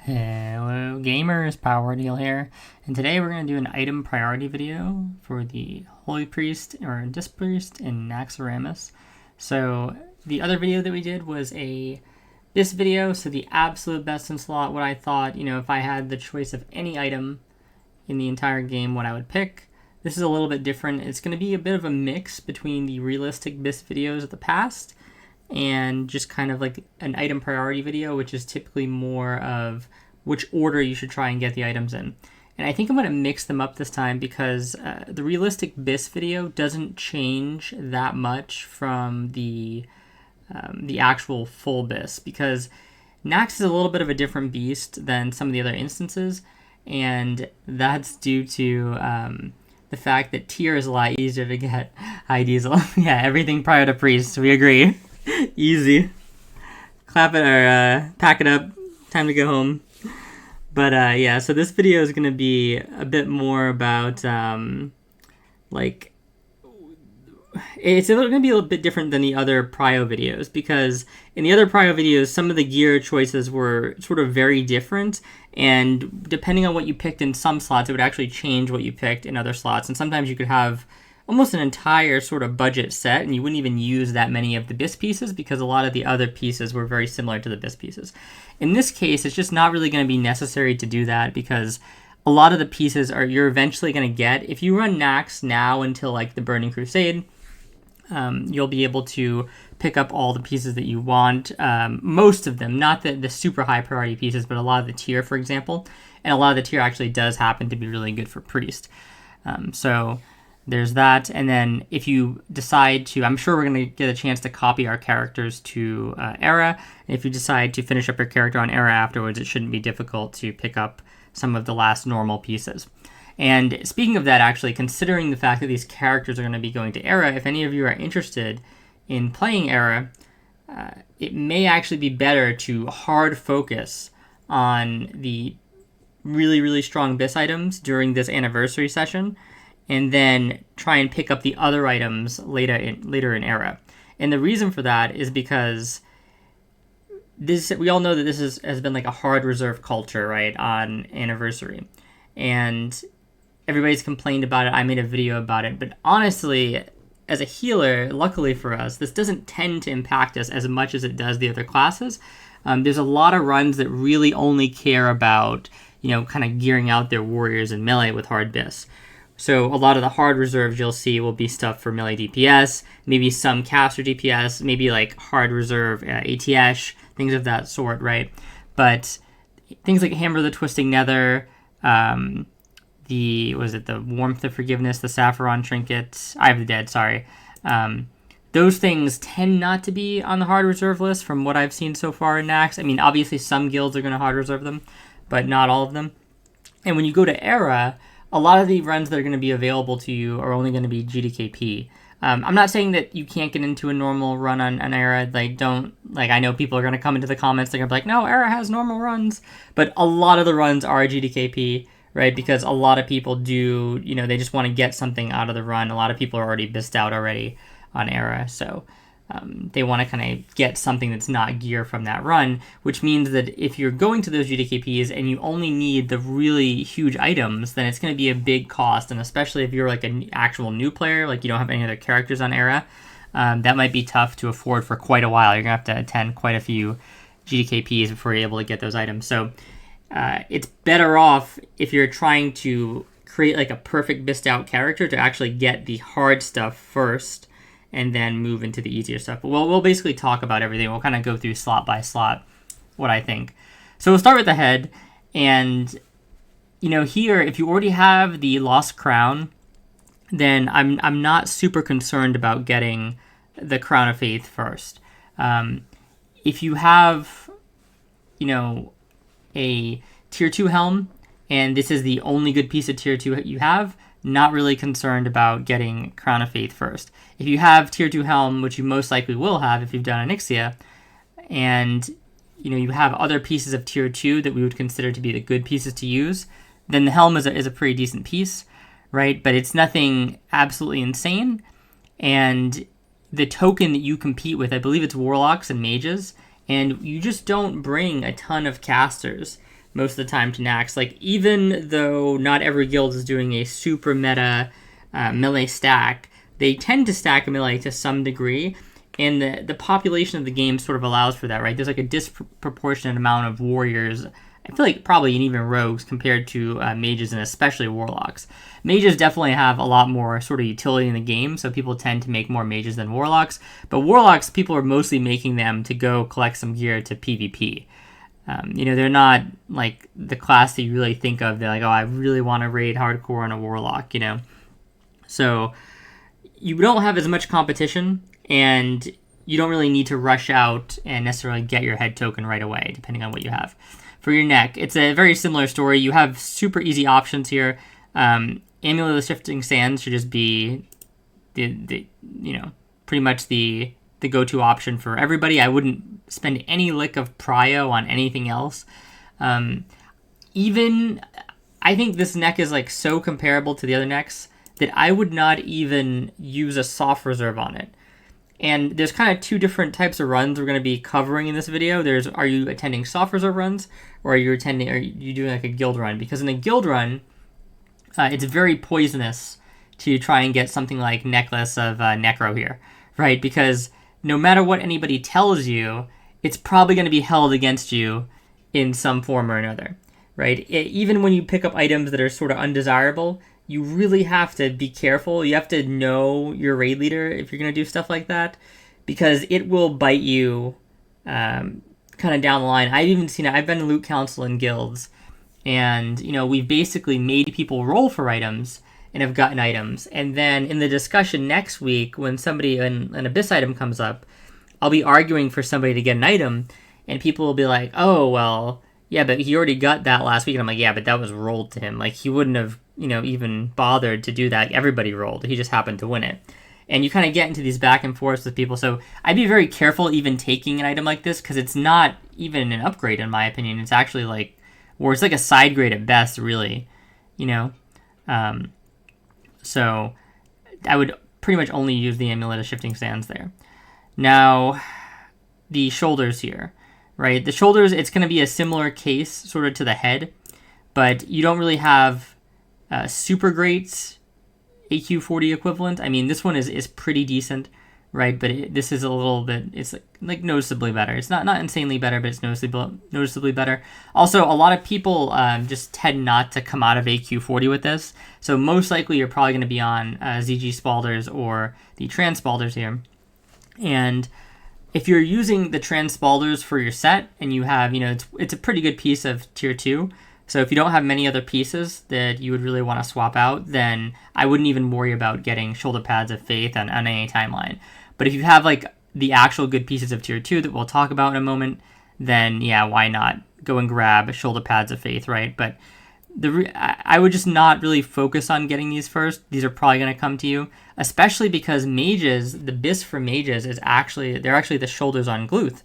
Hello gamers, Power Deal here, and today we're going to do an item priority video for the Holy Priest or Disc Priest in Naxx. So the other video that we did was this video, so the absolute best in slot, what I thought, if I had the choice of any item in the entire game, what I would pick. This is a little bit different. It's going to be a bit of a mix between the realistic BIS videos of the past and just kind of like an item priority video, which is typically more of which order you should try and get the items in. And I think I'm going to mix them up this time because the realistic BIS video doesn't change that much from the actual full BIS, because Naxx is a little bit of a different beast than some of the other instances, and that's due to the fact that tier is a lot easier to get. Hi Diesel. Yeah, everything prior to priest, we agree. Easy. Clap it or pack it up. Time to go home. But yeah, so this video is going to be a bit more about it's going to be a little bit different than the other prio videos, because in the other prio videos, some of the gear choices were sort of very different, and depending on what you picked in some slots, it would actually change what you picked in other slots, and sometimes you could have almost an entire sort of budget set, and you wouldn't even use that many of the BIS pieces because a lot of the other pieces were very similar to the BIS pieces. In this case, it's just not really going to be necessary to do that because a lot of the pieces you're eventually going to get. If you run Naxx now until like the Burning Crusade, you'll be able to pick up all the pieces that you want, most of them, not the super high priority pieces, but a lot of the tier, for example, and a lot of the tier actually does happen to be really good for priest. So there's that, and then if you decide to, I'm sure we're going to get a chance to copy our characters to Era. If you decide to finish up your character on Era afterwards, it shouldn't be difficult to pick up some of the last normal pieces. And speaking of that, actually, considering the fact that these characters are going to be going to Era, if any of you are interested in playing Era, it may actually be better to hard focus on the really, really strong BIS items during this anniversary session, and then try and pick up the other items later in Era. And the reason for that is because we all know that this has been like a hard reserve culture, right, on Anniversary. And everybody's complained about it. I made a video about it. But honestly, as a healer, luckily for us, this doesn't tend to impact us as much as it does the other classes. There's a lot of runs that really only care about, kind of gearing out their warriors in melee with hard BIS. So a lot of the hard reserves you'll see will be stuff for melee DPS, maybe some caster DPS, maybe like hard reserve ATS, things of that sort, right? But things like Hammer of the Twisting Nether, the Warmth of Forgiveness, the Saffron Trinket, Eye of the Dead, sorry. Those things tend not to be on the hard reserve list from what I've seen so far in Naxx. I mean, obviously some guilds are going to hard reserve them, but not all of them. And when you go to Era, a lot of the runs that are going to be available to you are only going to be GDKP. I'm not saying that you can't get into a normal run on Era. I know people are going to come into the comments, they're going to be like, no, Era has normal runs. But a lot of the runs are GDKP, right? Because a lot of people do, they just want to get something out of the run. A lot of people are already BISed out already on Era, so they want to kind of get something that's not gear from that run, which means that if you're going to those GDKPs and you only need the really huge items, then it's going to be a big cost, and especially if you're like an actual new player, like you don't have any other characters on Era, that might be tough to afford for quite a while. You're going to have to attend quite a few GDKPs before you're able to get those items. So it's better off if you're trying to create like a perfect BISed out character to actually get the hard stuff first and then move into the easier stuff. But we'll basically talk about everything. We'll kind of go through slot by slot what I think. So we'll start with the head. And, here, if you already have the Lost Crown, then I'm not super concerned about getting the Crown of Faith first. If you have, a Tier 2 helm, and this is the only good piece of Tier 2 you have, not really concerned about getting Crown of Faith first. If you have Tier 2 helm, which you most likely will have if you've done Onyxia, and you have other pieces of Tier 2 that we would consider to be the good pieces to use, then the helm is a pretty decent piece, right? But it's nothing absolutely insane. And the token that you compete with, I believe it's Warlocks and Mages, and you just don't bring a ton of casters most of the time to Naxx. Like, even though not every guild is doing a super meta melee stack, they tend to stack a melee to some degree, and the population of the game sort of allows for that, right? There's like a disproportionate amount of warriors, I feel like probably, and even rogues compared to mages and especially warlocks. Mages definitely have a lot more sort of utility in the game, so people tend to make more mages than warlocks. But warlocks, people are mostly making them to go collect some gear to PvP. They're not like the class that you really think of. They're like, oh, I really want to raid hardcore on a warlock, So you don't have as much competition, and you don't really need to rush out and necessarily get your head token right away, depending on what you have. For your neck, it's a very similar story. You have super easy options here. Amulet of the Shifting Sands should just be pretty much the go-to option for everybody. I wouldn't spend any lick of prio on anything else. I think this neck is like so comparable to the other necks that I would not even use a soft reserve on it. And there's kind of two different types of runs we're going to be covering in this video. Are you attending soft reserve runs, or are you doing like a guild run? Because in a guild run, it's very poisonous to try and get something like Necklace of Necro here, right? Because no matter what anybody tells you, it's probably going to be held against you in some form or another, right? Even when you pick up items that are sort of undesirable, you really have to be careful. You have to know your raid leader if you're going to do stuff like that, because it will bite you kind of down the line. I've even seen it. I've been to loot council in guilds, and we've basically made people roll for items and have gotten items. And then in the discussion next week, when an abyss item comes up, I'll be arguing for somebody to get an item, and people will be like, oh, well, yeah, but he already got that last week. And I'm like, yeah, but that was rolled to him. Like, he wouldn't have even bothered to do that. Everybody rolled. He just happened to win it. And you kind of get into these back and forths with people. So I'd be very careful even taking an item like this, because it's not even an upgrade, in my opinion. It's actually it's like a side grade at best, really, So I would pretty much only use the Amulet of Shifting Sands there. Now, the shoulders here, right? The shoulders, it's going to be a similar case sort of to the head, but you don't really have super great AQ40 equivalent. I mean, this one is pretty decent, right? But this is a little bit, it's like noticeably better. It's not insanely better, but it's noticeably better. Also, a lot of people just tend not to come out of AQ40 with this. So most likely you're probably going to be on ZG Spalders or the Trans Spalders here. And if you're using the Trans Spalders for your set, and you have, it's a pretty good piece of tier 2. So if you don't have many other pieces that you would really want to swap out, then I wouldn't even worry about getting Shoulder Pads of Faith on any timeline. But if you have the actual good pieces of tier 2 that we'll talk about in a moment, then yeah, why not go and grab Shoulder Pads of Faith, right? But I would just not really focus on getting these first. These are probably going to come to you, especially because mages, the BIS for mages they're actually the shoulders on Gluth.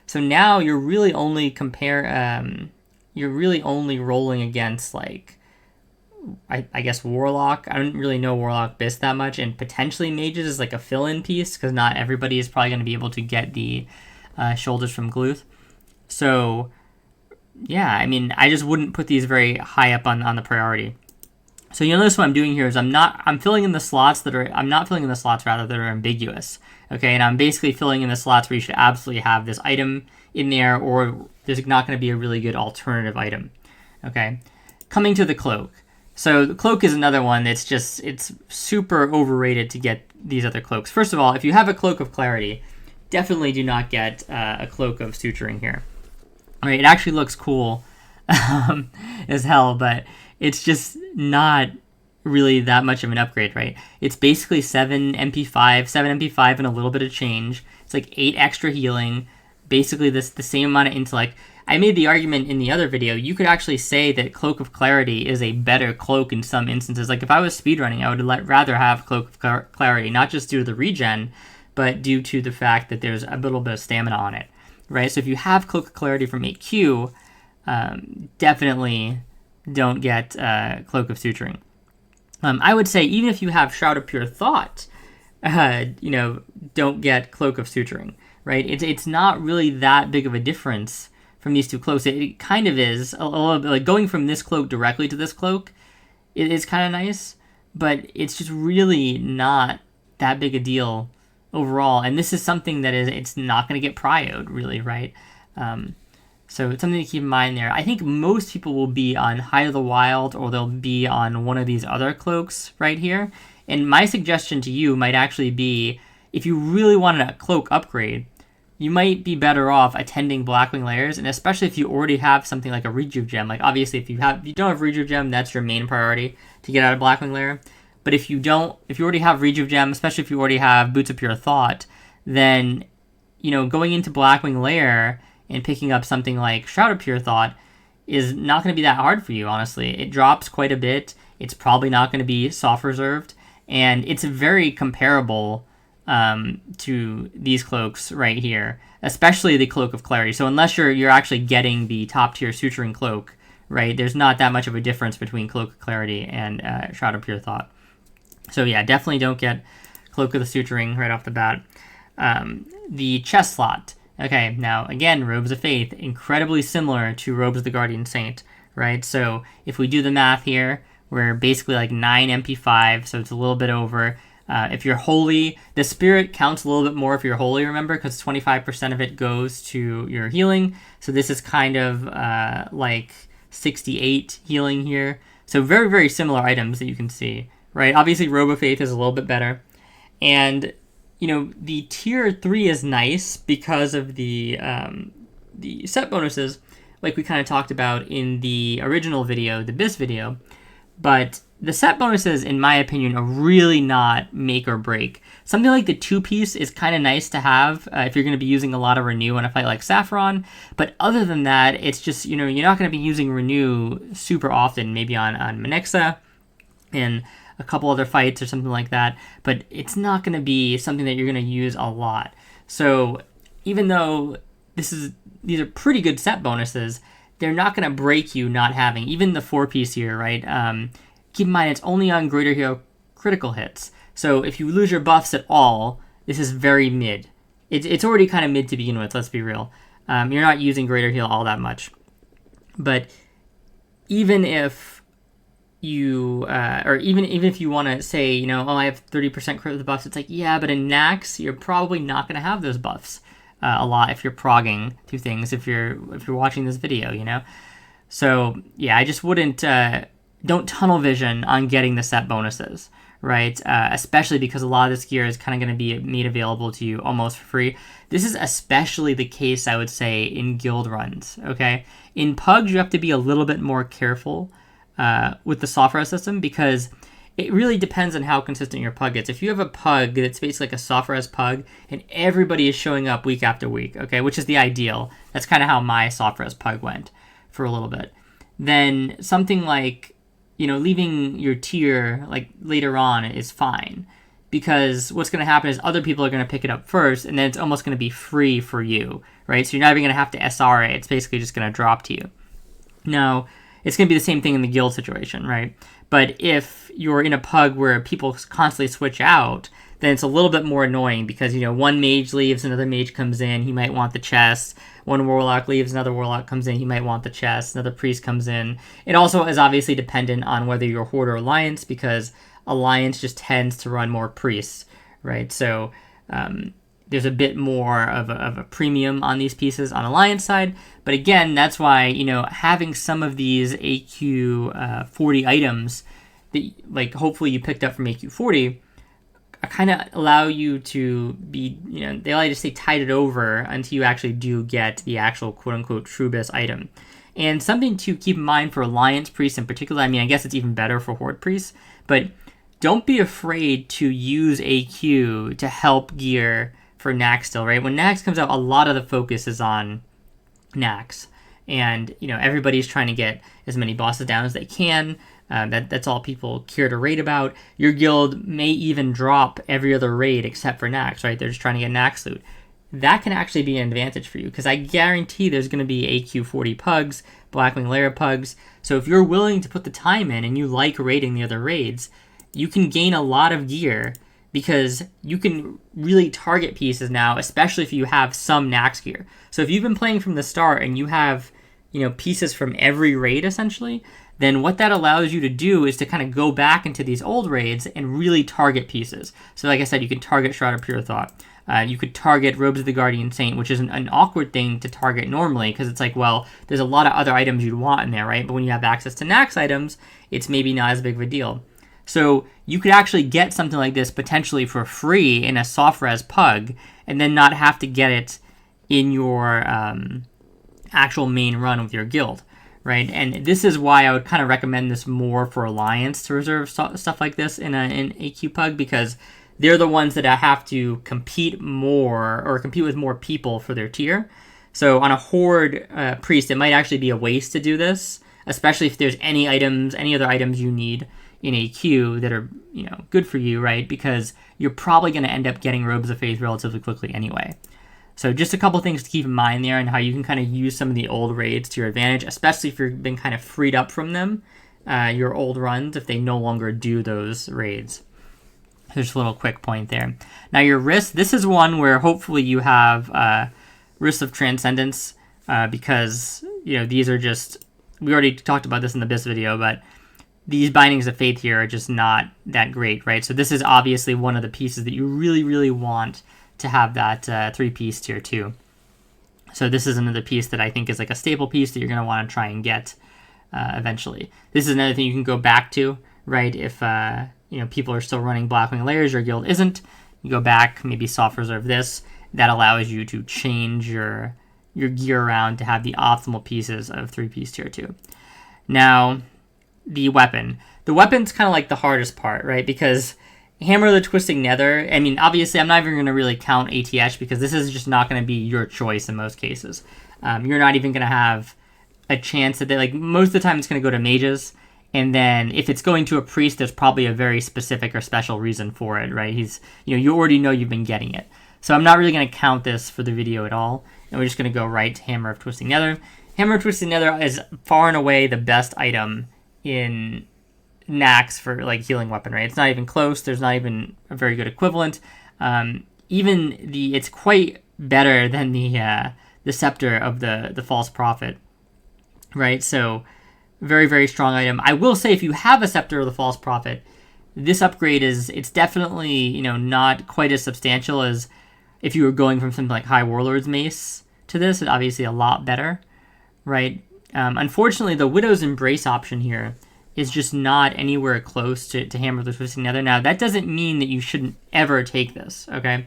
So now you're really only rolling against I guess Warlock. I don't really know Warlock BIS that much, and potentially mages is like a fill-in piece, because not everybody is probably going to be able to get the shoulders from Gluth. So yeah, I mean, I just wouldn't put these very high up on the priority. So you'll notice what I'm doing here is I'm not filling in the slots that are ambiguous. Okay, and I'm basically filling in the slots where you should absolutely have this item in there, or there's not going to be a really good alternative item. Okay, coming to the cloak. So the cloak is another one that's it's super overrated to get these other cloaks. First of all, if you have a Cloak of Clarity, definitely do not get a Cloak of Suturing here. All right, it actually looks cool as hell, but it's just not really that much of an upgrade, right? It's basically 7 MP5 and a little bit of change. It's like 8 extra healing, basically the same amount of intellect. I made the argument in the other video, you could actually say that Cloak of Clarity is a better cloak in some instances. Like if I was speedrunning, I would rather have Cloak of Clarity, not just due to the regen, but due to the fact that there's a little bit of stamina on it, right? So if you have Cloak of Clarity from 8Q, definitely don't get Cloak of Suturing. I would say even if you have Shroud of Pure Thought, don't get Cloak of Suturing, right? It's not really that big of a difference from these two cloaks. It kind of is a little bit like going from this cloak directly to this cloak. It is kind of nice, but it's just really not that big a deal overall. And this is something that it's not going to get prioed, really, right? So it's something to keep in mind there. I think most people will be on Height of the Wild, or they'll be on one of these other cloaks right here. And my suggestion to you might actually be, if you really wanted a cloak upgrade, you might be better off attending Blackwing Lairs, and especially if you already have something like a Rejuve Gem. Like, obviously, if you don't have Rejuve Gem, that's your main priority to get out of Blackwing Lair. But if you already have Rejuve Gem, especially if you already have Boots of Pure Thought, then, going into Blackwing Lair and picking up something like Shroud of Pure Thought is not going to be that hard for you, honestly. It drops quite a bit. It's probably not going to be soft reserved, and it's very comparable to these cloaks right here, especially the Cloak of Clarity. So unless you're actually getting the top tier Suturing Cloak, right, there's not that much of a difference between Cloak of Clarity and Shroud of Pure Thought. So yeah, definitely don't get Cloak of the Suturing right off the bat. The chest slot. Okay, now again, Robes of Faith, incredibly similar to Robes of the Guardian Saint, right? So if we do the math here, we're basically like 9 MP5, so it's a little bit over. If you're holy, the spirit counts a little bit more if you're holy, remember, because 25% of it goes to your healing. So this is kind of like 68 healing here. So very, very similar items that you can see, right? Obviously, Robe of Faith is a little bit better. And, the tier 3 is nice because of the set bonuses, like we kind of talked about in the original video, the BIS video. But the set bonuses, in my opinion, are really not make or break. Something like the 2-piece is kind of nice to have if you're going to be using a lot of Renew in a fight like Saffron. But other than that, it's just, you're not going to be using Renew super often, maybe on Naxx and a couple other fights or something like that. But it's not going to be something that you're going to use a lot. So even though these are pretty good set bonuses, they're not going to break you not having, even the 4-piece here, right? Keep in mind, it's only on Greater Hero critical hits. So if you lose your buffs at all, this is very mid. It's already kind of mid to begin with, let's be real. You're not using Greater Heal all that much. But even if you, or even if you want to say, I have 30% crit with the buffs, it's like, yeah, but in Naxx, you're probably not going to have those buffs a lot if you're progging through things, if you're watching this video, So, yeah, I just wouldn't, don't tunnel vision on getting the set bonuses, right? Especially because a lot of this gear is kind of going to be made available to you almost for free. This is especially the case, I would say, in guild runs, okay? In pugs, you have to be a little bit more careful with the software system, because it really depends on how consistent your pug is. If you have a pug that's basically like a software pug and everybody is showing up week after week, okay, which is the ideal. That's kind of how my software pug went for a little bit. Then something like, leaving your tier like later on is fine, because what's going to happen is other people are going to pick it up first, and then it's almost going to be free for you, right? So you're not even going to have to SR it. It's basically just going to drop to you. Now, it's going to be the same thing in the guild situation, right? But if you're in a pug where people constantly switch out, then it's a little bit more annoying, because, one mage leaves, another mage comes in, he might want the chest. One warlock leaves, another warlock comes in, he might want the chest. Another priest comes in. It also is obviously dependent on whether you're Horde or Alliance, because Alliance just tends to run more priests, right? So there's a bit more of a premium on these pieces on Alliance side. But again, that's why, having some of these AQ 40 items that, like, hopefully you picked up from AQ 40, kind of allow you to be, they allow you to stay tided over until you actually do get the actual quote-unquote true BIS item. And something to keep in mind for Alliance priests in particular, I guess it's even better for Horde priests, but don't be afraid to use AQ to help gear for Naxx still, right? When Naxx comes out, a lot of the focus is on Naxx. And, everybody's trying to get as many bosses down as they can. That's all people care to raid about. Your guild may even drop every other raid except for Naxx, right? They're just trying to get Naxx loot. That can actually be an advantage for you, because I guarantee there's going to be AQ 40 pugs, Blackwing Lair pugs. So if you're willing to put the time in and you like raiding the other raids, you can gain a lot of gear because you can really target pieces now, especially if you have some Naxx gear. So if you've been playing from the start and you have, pieces from every raid essentially, then what that allows you to do is to kind of go back into these old raids and really target pieces. So like I said, you can target Shroud of Pure Thought. You could target Robes of the Guardian Saint, which is an awkward thing to target normally, because it's like, well, there's a lot of other items you'd want in there, right? But when you have access to Naxx items, it's maybe not as big of a deal. So you could actually get something like this potentially for free in a soft res pug, and then not have to get it in your actual main run with your guild, right? And this is why I would kind of recommend this more for Alliance to reserve stuff like this in an AQ pug, because they're the ones that have to compete more or compete with more people for their tier. So on a Horde priest, it might actually be a waste to do this, especially if there's any other items you need in a queue that are, good for you, right? Because you're probably going to end up getting Robes of Faith relatively quickly anyway. So just a couple things to keep in mind there, and how you can kind of use some of the old raids to your advantage, especially if you've been kind of freed up from them, your old runs, if they no longer do those raids. There's a little quick point there. Now your wrist, this is one where hopefully you have wrists of Transcendence, because, these are just, we already talked about this in the BIS video, but these Bindings of Faith here are just not that great, right? So this is obviously one of the pieces that you really, really want to have that 3-piece tier 2. So this is another piece that I think is like a staple piece that you're going to want to try and get eventually. This is another thing you can go back to, right? If people are still running Blackwing Layers, your guild isn't, you go back, maybe soft reserve this. That allows you to change your gear around to have the optimal pieces of 3-piece tier 2. Now, the weapon. The weapon's kind of like the hardest part, right? Because Hammer of the Twisting Nether, I mean, obviously I'm not even going to really count ATH, because this is just not going to be your choice in most cases. You're not even going to have a chance that most of the time it's going to go to mages. And then if it's going to a priest, there's probably a very specific or special reason for it, right? You already know you've been getting it. So I'm not really going to count this for the video at all. And we're just going to go right to Hammer of Twisting Nether. Hammer of Twisting Nether is far and away the best item in Naxx for healing weapon, right? It's not even close. There's not even a very good equivalent. It's quite better than the Scepter of the False Prophet, right? So very, very strong item. I will say, if you have a Scepter of the False Prophet, this upgrade it's definitely, not quite as substantial as if you were going from something like High Warlord's Mace to this. It's obviously a lot better, right? Unfortunately, the Widow's Embrace option here is just not anywhere close to Hammer of the Twisting Nether. Now, that doesn't mean that you shouldn't ever take this, okay?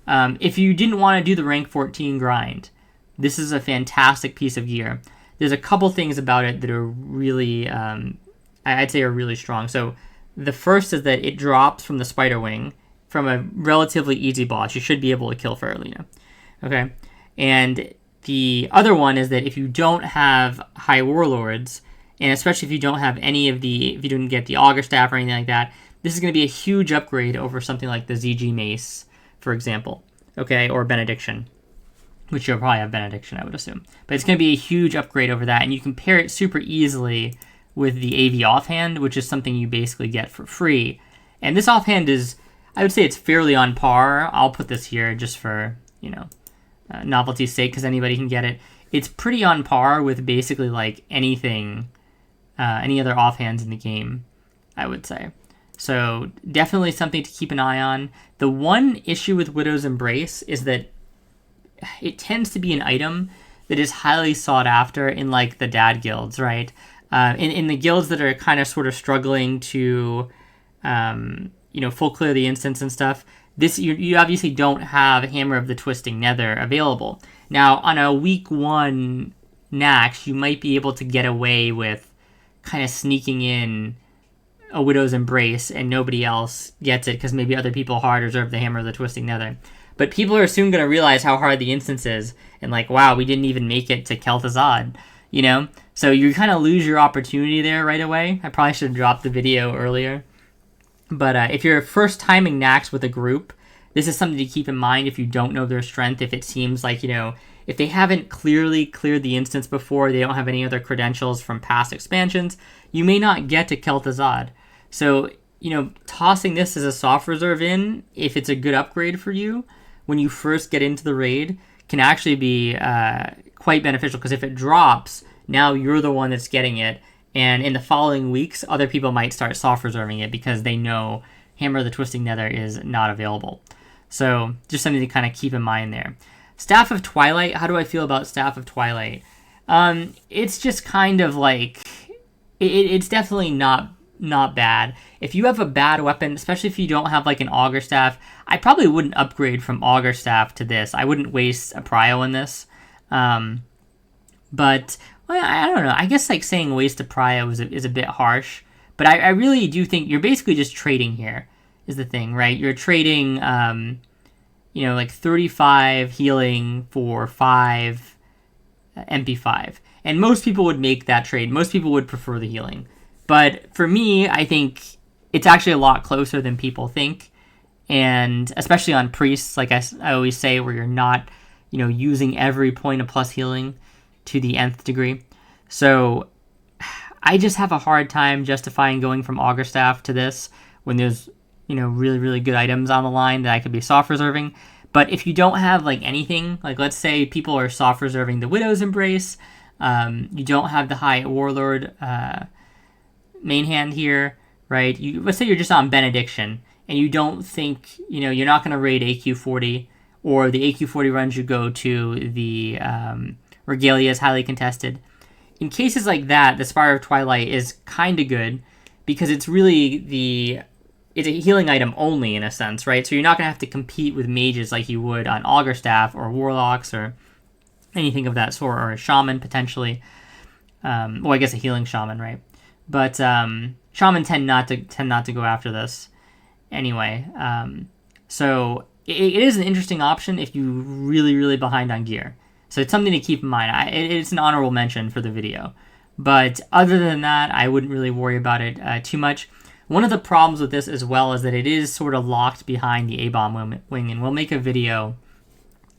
If you didn't want to do the rank 14 grind, this is a fantastic piece of gear. There's a couple things about it that are really, I'd say are really strong. So the first is that it drops from the Spider Wing from a relatively easy boss. You should be able to kill Farolina, okay? And the other one is that if you don't have High Warlords, and especially if you don't have if you didn't get the Augur Staff or anything like that, this is going to be a huge upgrade over something like the ZG Mace, for example, okay, or Benediction, which you'll probably have Benediction, I would assume. But it's going to be a huge upgrade over that, and you can pair it super easily with the AV Offhand, which is something you basically get for free. And this Offhand is, I would say it's fairly on par. I'll put this here just for, novelty's sake, because anybody can get it. It's pretty on par with basically anything, any other offhands in the game, I would say. So definitely something to keep an eye on. The one issue with Widow's Embrace is that it tends to be an item that is highly sought after in the dad guilds, right? In the guilds that are kind of sort of struggling to, full clear the instance and stuff, you obviously don't have Hammer of the Twisting Nether available. Now, on a week 1 Naxx, you might be able to get away with kind of sneaking in a Widow's Embrace and nobody else gets it because maybe other people hard reserve the Hammer of the Twisting Nether. But people are soon going to realize how hard the instance is and wow, we didn't even make it to Kel'Thuzad, So you kind of lose your opportunity there right away. I probably should have dropped the video earlier. But if you're first timing Naxx with a group, this is something to keep in mind if you don't know their strength. If it seems if they haven't clearly cleared the instance before, they don't have any other credentials from past expansions, you may not get to Kel'Thuzad. So, tossing this as a soft reserve in, if it's a good upgrade for you, when you first get into the raid, can actually be quite beneficial, because if it drops, now you're the one that's getting it, and in the following weeks, other people might start soft reserving it because they know Hammer of the Twisting Nether is not available. So just something to kind of keep in mind there. Staff of Twilight, how do I feel about Staff of Twilight? It's just kind of like, it's definitely not bad. If you have a bad weapon, especially if you don't have like an Augur Staff, I probably wouldn't upgrade from Augur Staff to this. I wouldn't waste a prio in this. But well, I don't know. I guess like saying waste a prio is a bit harsh. But I really do think you're basically just trading here, is the thing, right? You're trading, like 35 healing for 5 MP5. And most people would make that trade. Most people would prefer the healing. But for me, I think it's actually a lot closer than people think. And especially on priests, like I always say, where you're not, using every point of plus healing to the nth degree. So I just have a hard time justifying going from Augur Staff to this when there's, really, really good items on the line that I could be soft reserving. But if you don't have like anything, like let's say people are soft reserving the Widow's Embrace, you don't have the High Warlord main hand here, right? Let's say you're just on Benediction and you don't think, you're not going to raid AQ40, or the AQ40 runs you go to the Regalia is highly contested. In cases like that, the Spire of Twilight is kind of good because it's really it's a healing item only in a sense, right? So you're not going to have to compete with mages like you would on Augur Staff or Warlocks or anything of that sort, or a Shaman potentially. I guess a healing Shaman, right? But Shaman tend not to go after this anyway. So it is an interesting option if you're really, really behind on gear. So it's something to keep in mind. It's an honorable mention for the video. But other than that, I wouldn't really worry about it too much. One of the problems with this as well is that it is sort of locked behind the A-bomb wing, and we'll make a video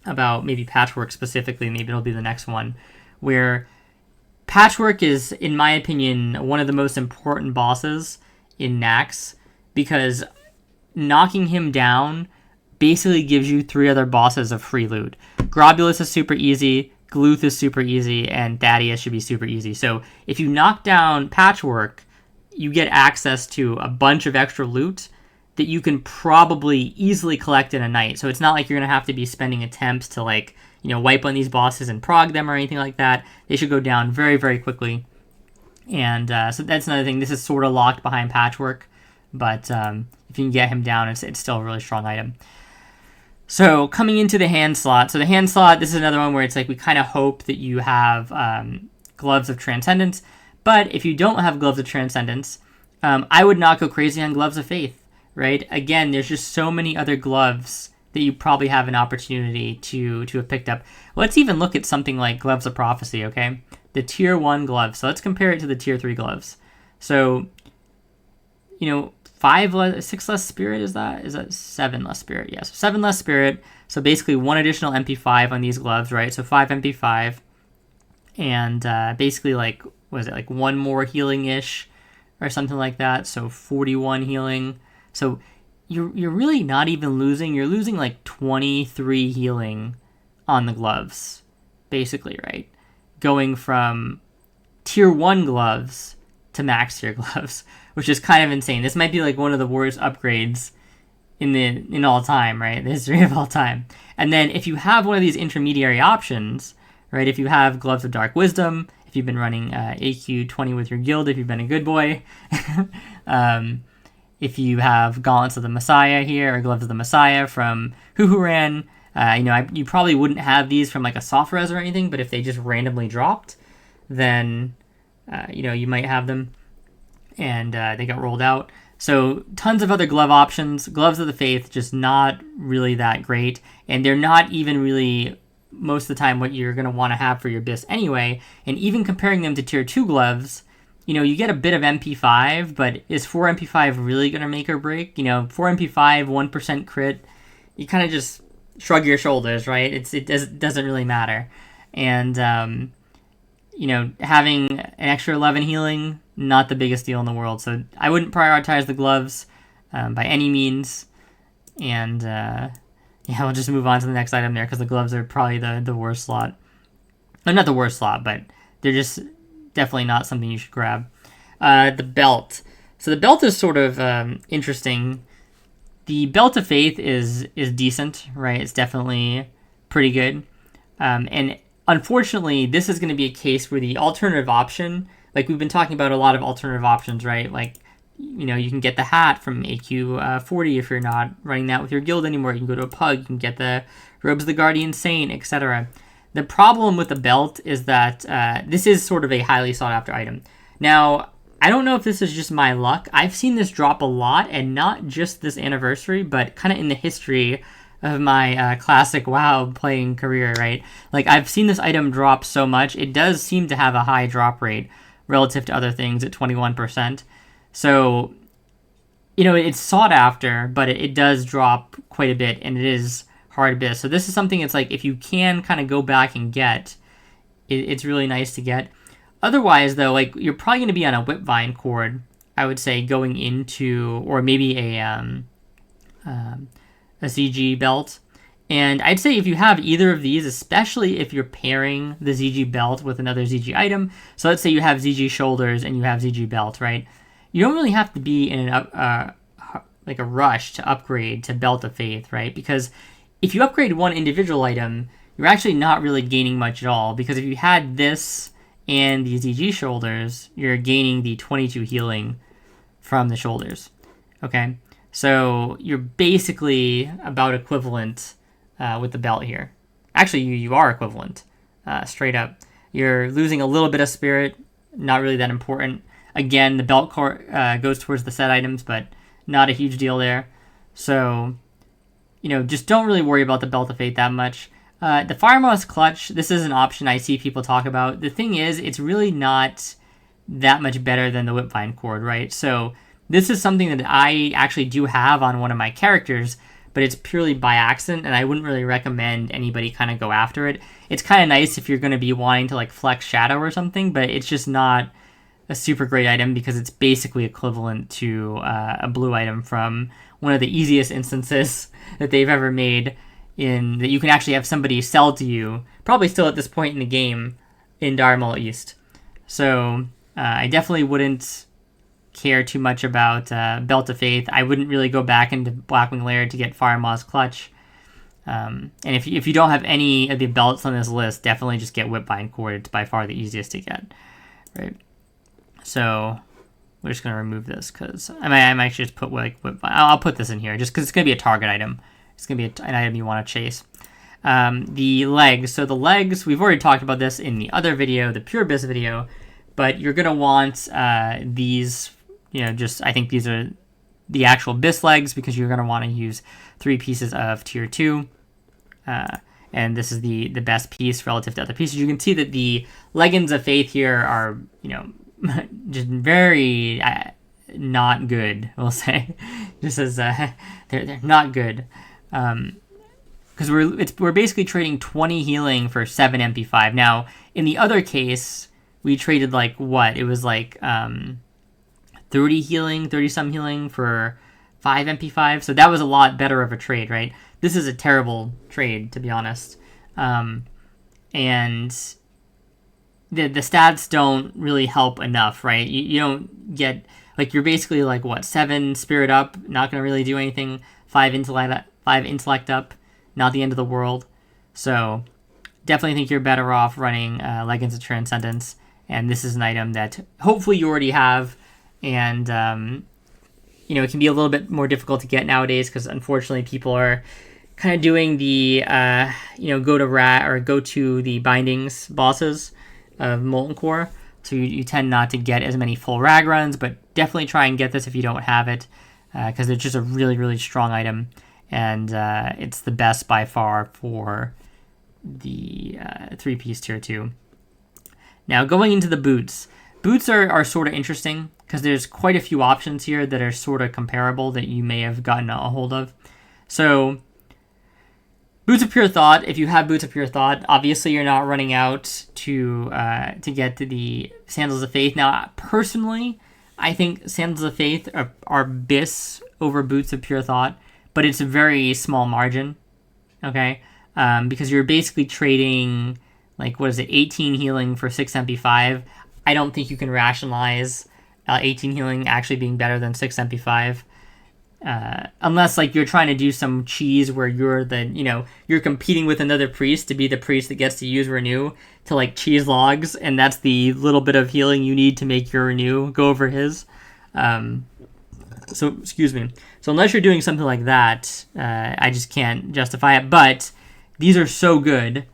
about maybe Patchwork specifically, maybe it'll be the next one, where Patchwork is, in my opinion, one of the most important bosses in Naxx, because knocking him down basically gives you 3 other bosses of free loot. Globulus is super easy, Gluth is super easy, and Thaddeus should be super easy. So if you knock down Patchwork, you get access to a bunch of extra loot that you can probably easily collect in a night. So it's not like you're going to have to be spending attempts to wipe on these bosses and prog them or anything like that. They should go down very, very quickly. And so that's another thing. This is sort of locked behind Patchwork, but if you can get him down, it's still a really strong item. So coming into the hand slot. So the hand slot, this is another one where it's like we kind of hope that you have Gloves of Transcendence. But if you don't have Gloves of Transcendence, I would not go crazy on Gloves of Faith, right? Again, there's just so many other gloves that you probably have an opportunity to have picked up. Let's even look at something like Gloves of Prophecy, okay? The Tier 1 gloves. So let's compare it to the Tier 3 gloves. So, 6 less spirit, is that 7 less spirit? Yes, 7 less spirit. So basically 1 additional MP5 on these gloves, right? So 5 MP5. And basically like 1 more healing-ish or something like that. So 41 healing. So you're really not even losing. You're losing like 23 healing on the gloves, basically, right? Going from Tier 1 gloves to max tier gloves, which is kind of insane. This might be like one of the worst upgrades in all time, right? The history of all time. And then if you have one of these intermediary options, right? If you have Gloves of Dark Wisdom, if you've been running AQ 20 with your guild, if you've been a good boy, if you have Gauntlets of the Messiah here, or Gloves of the Messiah from Huhuran, you probably wouldn't have these from like a soft res or anything, but if they just randomly dropped, then you might have them, and they got rolled out. So tons of other glove options. Gloves of the Faith, just not really that great, and they're not even really most of the time what you're going to want to have for your BIS anyway. And even comparing them to Tier 2 gloves, you get a bit of MP5, but is 4 MP5 really going to make or break? 4 MP5, 1% crit, you kind of just shrug your shoulders, right? It doesn't really matter. And, having an extra 11 healing, not the biggest deal in the world. So I wouldn't prioritize the gloves. by any means. And yeah, we'll just move on to the next item there because the gloves are probably the worst slot. Not the worst slot, but they're just definitely not something you should grab. The belt. So the belt is sort of interesting. The Belt of Faith is decent, right? It's definitely pretty good. And unfortunately, this is going to be a case where the alternative option, like we've been talking about a lot of alternative options, right? Like, you can get the hat from AQ 40 if you're not running that with your guild anymore. You can go to a pug, you can get the Robes of the Guardian Saint, etc. The problem with the belt is that this is sort of a highly sought after item. Now, I don't know if this is just my luck. I've seen this drop a lot, and not just this anniversary, but kind of in the history of my classic WoW playing career, right? Like, I've seen this item drop so much. It does seem to have a high drop rate relative to other things at 21%. So, it's sought after, but it does drop quite a bit, and it is hard to bit. So this is something it's like, if you can kind of go back and get, it's really nice to get. Otherwise, though, like, you're probably going to be on a Whipvine cord, I would say, going into, or maybe a ZG belt. And I'd say if you have either of these, especially if you're pairing the ZG belt with another ZG item, so let's say you have ZG shoulders and you have ZG belt, right? You don't really have to be in a rush to upgrade to Belt of Faith, right? Because if you upgrade one individual item, you're actually not really gaining much at all, because if you had this and the ZG shoulders, you're gaining the 22 healing from the shoulders, okay? So you're basically about equivalent with the belt here. Actually, you are equivalent, straight up. You're losing a little bit of spirit, not really that important. Again, the belt goes towards the set items, but not a huge deal there. So, just don't really worry about the Belt of Fate that much. The Fire Moss Clutch, this is an option I see people talk about. The thing is, it's really not that much better than the Whipvine cord, right? So this is something that I actually do have on one of my characters, but it's purely by accident, and I wouldn't really recommend anybody kind of go after it. It's kind of nice if you're going to be wanting to, like, flex Shadow or something, but it's just not a super great item because it's basically equivalent to a blue item from one of the easiest instances that they've ever made, in that you can actually have somebody sell to you, probably still at this point in the game, in Darmal East. So I definitely wouldn't care too much about Belt of Faith. I wouldn't really go back into Blackwing Lair to get Fire Moss Clutch. And if you don't have any of the belts on this list, definitely just get Whipvine cord. It's by far the easiest to get, right? So we're just going to remove this because I might just put Whipvine. I'll put this in here just because it's going to be a target item. It's going to be an item you want to chase. The legs. So the legs, we've already talked about this in the other video, the Pure Abyss video, but you're going to want these, I think these are the actual Abyss legs because you're going to want to use 3 pieces of Tier 2. And this is the best piece relative to other pieces. You can see that the Leggings of Faith here are, just very not good, we'll say. Just as they're not good. Because we're basically trading 20 healing for 7 MP5. Now, in the other case, we traded it was 30 some healing for 5 MP5. So that was a lot better of a trade, right? This is a terrible trade, to be honest. And the stats don't really help enough, right? You don't get, you're basically 7 spirit up, not going to really do anything. 5 intellect up, not the end of the world. So definitely think you're better off running Leggings of Transcendence, and this is an item that hopefully you already have, and it can be a little bit more difficult to get nowadays because unfortunately people are kind of doing the go to the bindings bosses of Molten Core, so you tend not to get as many full rag runs, but definitely try and get this if you don't have it, because it's just a really, really strong item, and it's the best by far for the 3-piece Tier 2. Now, going into the boots. Boots are sort of interesting, because there's quite a few options here that are sort of comparable that you may have gotten a hold of. So, Boots of Pure Thought, if you have Boots of Pure Thought, obviously you're not running out to get to the Sandals of Faith. Now, personally, I think Sandals of Faith are BIS over Boots of Pure Thought, but it's a very small margin, okay? Because you're basically trading, like, what is it, 18 healing for 6 MP5. I don't think you can rationalize 18 healing actually being better than 6 MP5. Unless, like, you're trying to do some cheese where you're competing with another priest to be the priest that gets to use Renew to, like, cheese logs, and that's the little bit of healing you need to make your Renew go over his. Excuse me. So unless you're doing something like that, I just can't justify it. But these are so good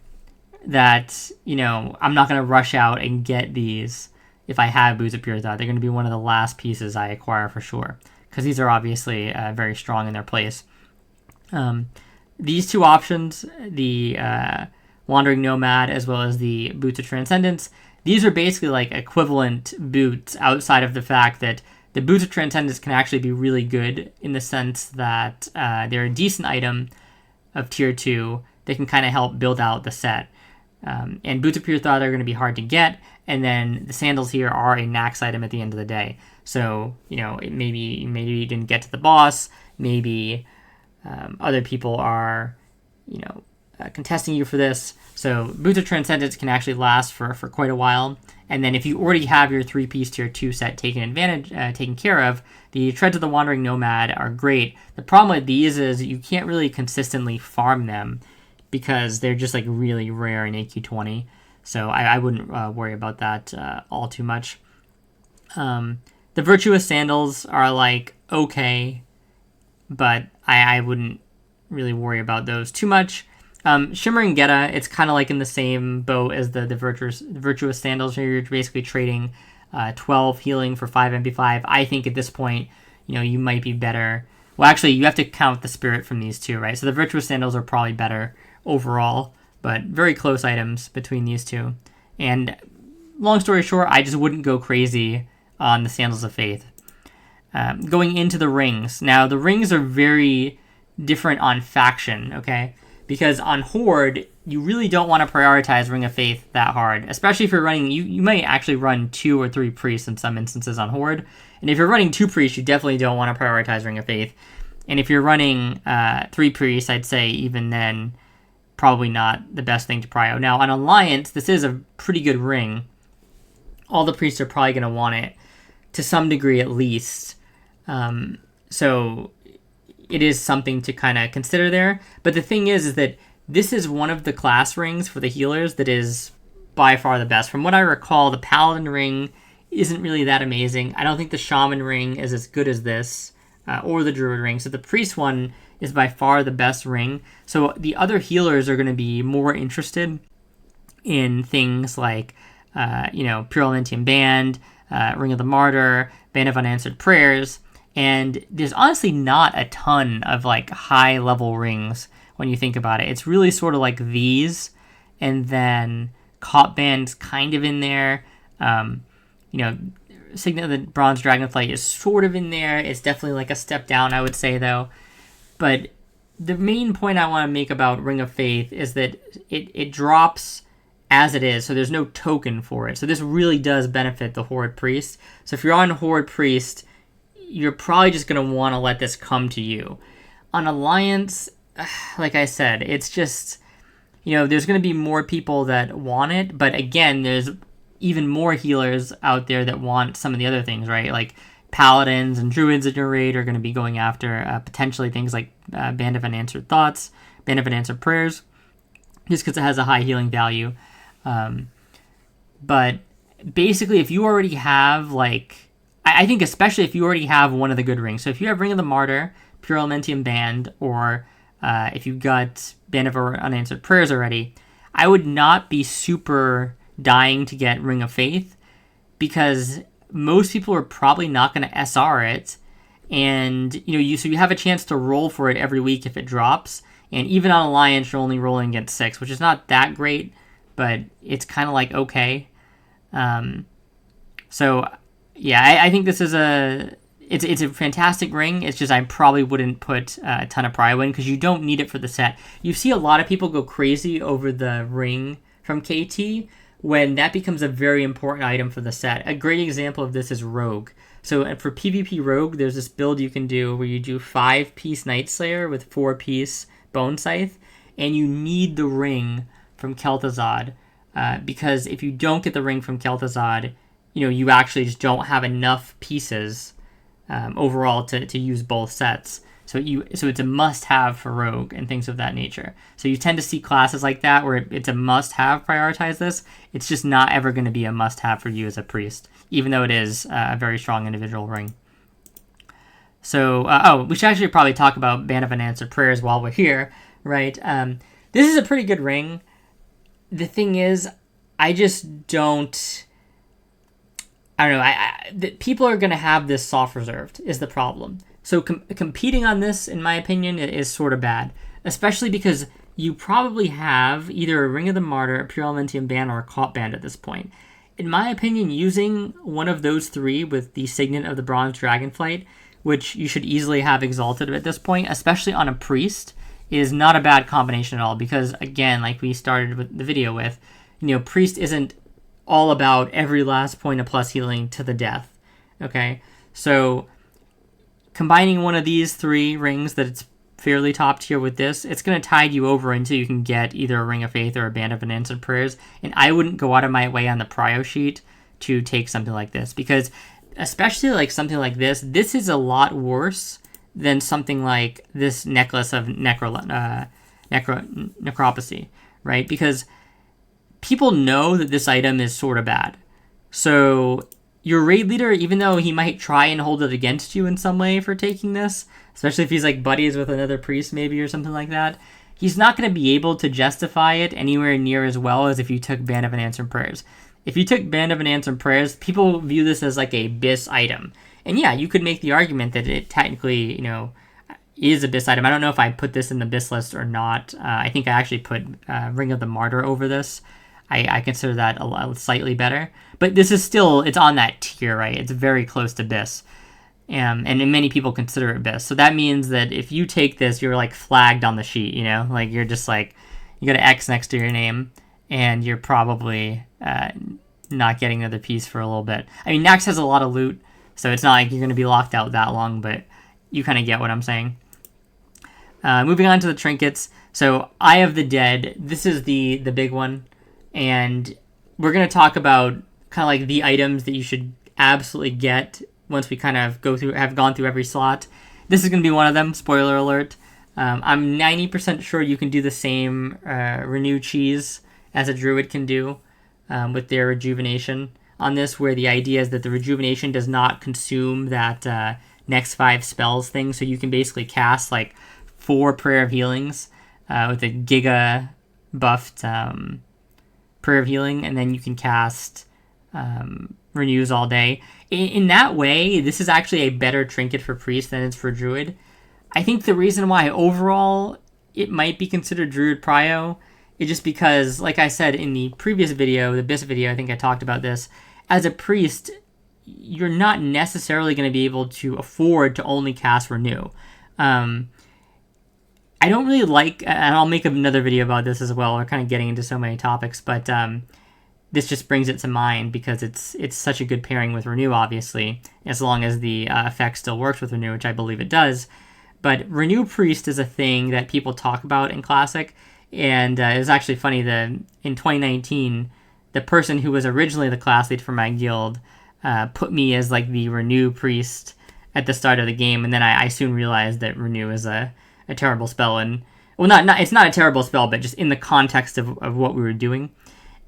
that, I'm not going to rush out and get these if I have Boots of Pure Thought. They're going to be one of the last pieces I acquire for sure, because these are obviously very strong in their place. These two options, the Wandering Nomad as well as the Boots of Transcendence, these are basically like equivalent boots outside of the fact that the Boots of Transcendence can actually be really good in the sense that they're a decent item of tier 2 that can kind of help build out the set. And Boots of Pure Thought are going to be hard to get, and then the sandals here are a Naxx item at the end of the day. So, maybe you didn't get to the boss, maybe other people are, contesting you for this. So Boots of Transcendence can actually last for quite a while. And then if you already have your 3-piece tier 2 set taken care of, the Treads of the Wandering Nomad are great. The problem with these is you can't really consistently farm them because they're just like really rare in AQ20. So I wouldn't worry about that all too much. The Virtuous Sandals are like okay, but I wouldn't really worry about those too much. Shimmering Geta, it's kind of like in the same boat as the Virtuous Sandals. Here you're basically trading 12 healing for 5 MP5. I think at this point, you might be better. Well, actually, you have to count the spirit from these two, right? So the Virtuous Sandals are probably better overall, but very close items between these two. And long story short, I just wouldn't go crazy on the Sandals of Faith. Going into the rings. Now, the rings are very different on faction, okay? Because on Horde, you really don't want to prioritize Ring of Faith that hard. Especially if you're running, you might actually run 2 or 3 priests in some instances on Horde. And if you're running 2 priests, you definitely don't want to prioritize Ring of Faith. And if you're running 3 priests, I'd say even then, probably not the best thing to prio. Now, on Alliance, this is a pretty good ring. All the priests are probably going to want it, to some degree at least. So it is something to kind of consider there. But the thing is that this is one of the class rings for the healers that is by far the best. From what I recall, the Paladin ring isn't really that amazing. I don't think the Shaman ring is as good as this, or the Druid ring. So the Priest one is by far the best ring. So the other healers are going to be more interested in things like, Pure Elementium Band, Ring of the Martyr, Band of Unanswered Prayers. And there's honestly not a ton of like high level rings when you think about it. It's really sort of like these, and then Cop Band's kind of in there. Signet of the Bronze Dragonflight is sort of in there. It's definitely like a step down, I would say, though. But the main point I want to make about Ring of Faith is that it drops as it is, so there's no token for it. So this really does benefit the Horde Priest. So if you're on Horde Priest, you're probably just going to want to let this come to you. On Alliance, like I said, it's just, there's going to be more people that want it, but again, there's even more healers out there that want some of the other things, right? Like Paladins and Druids in your raid are going to be going after potentially things like Band of Unanswered Thoughts, Band of Unanswered Prayers, just because it has a high healing value. But basically, if you already have, I think especially if you already have one of the good rings. So if you have Ring of the Martyr, Pure Elementium Band, or if you've got Band of Unanswered Prayers already, I would not be super dying to get Ring of Faith, because most people are probably not going to SR it, and so you have a chance to roll for it every week if it drops. And even on Alliance, you're only rolling against 6, which is not that great, but it's kind of like okay. So yeah, I think this is it's a fantastic ring. It's just I probably wouldn't put a ton of prio in, because you don't need it for the set. You see a lot of people go crazy over the ring from KT, when that becomes a very important item for the set. A great example of this is Rogue. So for PvP Rogue, there's this build you can do where you do 5-piece Night Slayer with 4-piece Bone Scythe, and you need the ring from Kel'Thuzad, because if you don't get the ring from Kel'Thuzad, you actually just don't have enough pieces overall to use both sets. So it's a must-have for Rogue and things of that nature. So you tend to see classes like that where it's a must-have, prioritize this. It's just not ever going to be a must-have for you as a priest, even though it is a very strong individual ring. So, we should actually probably talk about Band of Unanswered Prayers while we're here, right? This is a pretty good ring. The thing is, I just don't... I don't know. People are going to have this soft reserved is the problem. So competing on this, in my opinion, is sort of bad, especially because you probably have either a Ring of the Martyr, a Pure Elementium band, or a Caught band at this point. In my opinion, using one of those three with the Signet of the Bronze Dragonflight, which you should easily have exalted at this point, especially on a priest, is not a bad combination at all. Because again, like we started with the video with, priest isn't all about every last point of plus healing to the death. Okay, so combining one of these three rings that it's fairly top tier with this, it's going to tide you over until you can get either a Ring of Faith or a Band of Unanswered Prayers. And I wouldn't go out of my way on the prio sheet to take something like this, because especially like something like this is a lot worse than something like this Necklace of Necropsy, right? Because people know that this item is sort of bad. So your raid leader, even though he might try and hold it against you in some way for taking this, especially if he's like buddies with another priest maybe or something like that, he's not going to be able to justify it anywhere near as well as if you took Band of Unanswered Prayers. If you took Band of Unanswered Prayers, people view this as like a BIS item. And yeah, you could make the argument that it technically, is a BIS item. I don't know if I put this in the BIS list or not. I think I actually put Ring of the Martyr over this. I consider that slightly better. But this is still, it's on that tier, right? It's very close to BIS. And many people consider it BIS. So that means that if you take this, you're like flagged on the sheet, Like you're just like, you got an X next to your name, and you're probably not getting another piece for a little bit. I mean, Naxx has a lot of loot, so it's not like you're going to be locked out that long, but you kind of get what I'm saying. Moving on to the trinkets. So Eye of the Dead, this is the big one. And we're going to talk about kind of like the items that you should absolutely get once we kind of have gone through every slot. This is going to be one of them, spoiler alert. I'm 90% sure you can do the same Renew Cheese as a druid can do with their rejuvenation on this, where the idea is that the rejuvenation does not consume that next 5 spells thing, so you can basically cast like 4 Prayer of Healings with a Giga buffed Prayer of Healing, and then you can cast Renews all day. In that way, this is actually a better trinket for Priest than it's for Druid. I think the reason why overall it might be considered Druid Prio is just because, like I said in the previous video, the BIS video, I think I talked about this, as a Priest, you're not necessarily going to be able to afford to only cast Renew. I don't really like, and I'll make another video about this as well, we're kind of getting into so many topics, but this just brings it to mind because it's such a good pairing with Renew, obviously, as long as the effect still works with Renew, which I believe it does. But Renew Priest is a thing that people talk about in Classic, and it was actually funny that in 2019, the person who was originally the class lead for my guild put me as like the Renew Priest at the start of the game, and then I soon realized that Renew is a terrible spell, and well, not it's not a terrible spell, but just in the context of what we were doing,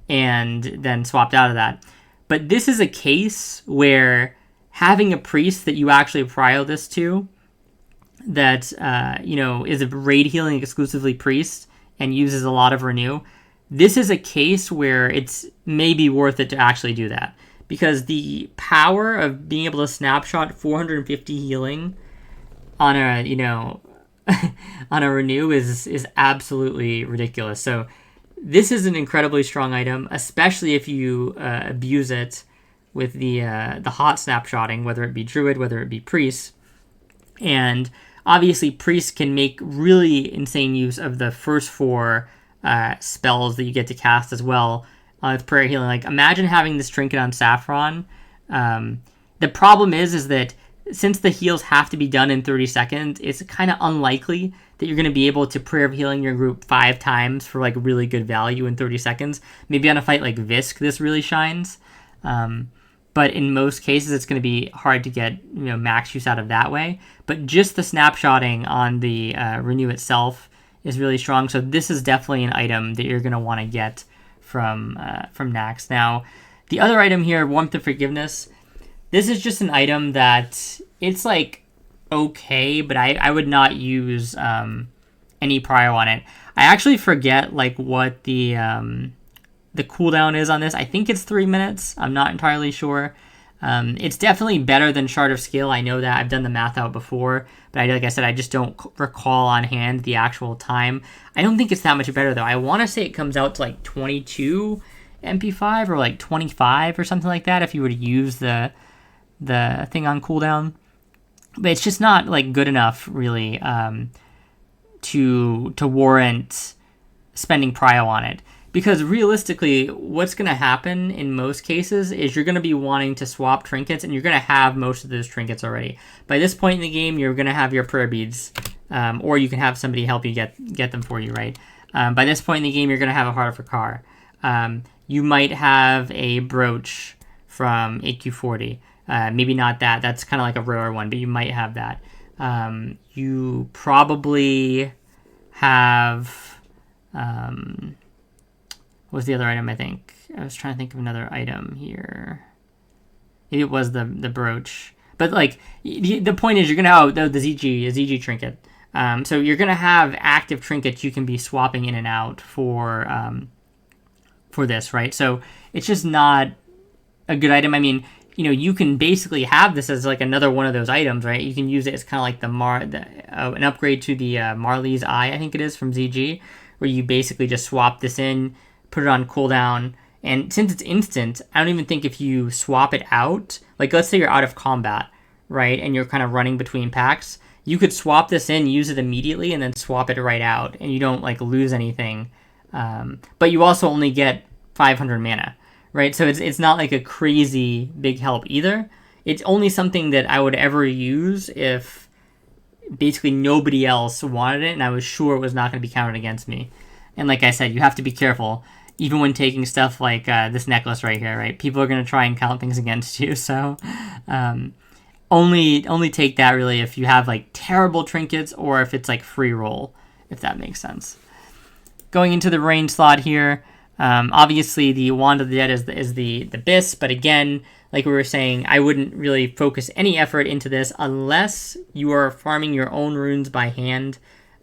and then swapped out of that. But this is a case where having a priest that you actually prio this to, that is a raid healing exclusively priest and uses a lot of Renew, this is a case where it's maybe worth it to actually do that, because the power of being able to snapshot 450 healing on a on a Renew is absolutely ridiculous. So this is an incredibly strong item, especially if you abuse it with the hot snapshotting, whether it be Druid, whether it be Priest. And obviously Priest can make really insane use of the first 4 spells that you get to cast as well with prayer healing. Like, imagine having this trinket on Saffron. The problem is that since the heals have to be done in 30 seconds, it's kind of unlikely that you're going to be able to prayer of healing your group 5 times for like really good value in 30 seconds. Maybe on a fight like Visk, this really shines. But in most cases, it's going to be hard to get max use out of that way. But just the snapshotting on the Renew itself is really strong. So this is definitely an item that you're going to want to get from Naxx. Now, the other item here, Warmth of Forgiveness, this is just an item that it's like okay, but I would not use any prio on it. I actually forget like what the cooldown is on this. I think it's 3 minutes. I'm not entirely sure. It's definitely better than Shard of Skill. I know that. I've done the math out before, but like I said, I just don't recall on hand the actual time. I don't think it's that much better, though. I want to say it comes out to like 22 MP5 or like 25 or something like that if you were to use the thing on cooldown. But it's just not like good enough, really, to warrant spending prio on it. Because realistically, what's going to happen in most cases is you're going to be wanting to swap trinkets, and you're going to have most of those trinkets already. By this point in the game, you're going to have your prayer beads, or you can have somebody help you get them for you, right? By this point in the game, you're going to have a Heart of Fakar. You might have a brooch from AQ40. Maybe not that. That's kind of like a rare one, but you might have that. You probably have... what was the other item, I think? I was trying to think of another item here. Maybe it was the brooch. But, like, the point is you're going to have the ZG trinket. So you're going to have active trinkets you can be swapping in and out for this, right? So it's just not a good item. I mean, you can basically have this as, like, another one of those items, right? You can use it as kind of like an upgrade to the Marley's Eye, I think it is, from ZG, where you basically just swap this in, put it on cooldown, and since it's instant, I don't even think if you swap it out, like let's say you're out of combat, right, and you're kind of running between packs, you could swap this in, use it immediately, and then swap it right out, and you don't like lose anything. But you also only get 500 mana, right? So it's not like a crazy big help either. It's only something that I would ever use if basically nobody else wanted it, and I was sure it was not going to be counted against me. And like I said, you have to be careful. Even when taking stuff like this necklace right here, right? People are going to try and count things against you, so only take that really if you have like terrible trinkets or if it's like free roll, if that makes sense. Going into the range slot here, obviously the Wand of the Dead is the Abyss, but again, like we were saying, I wouldn't really focus any effort into this unless you are farming your own runes by hand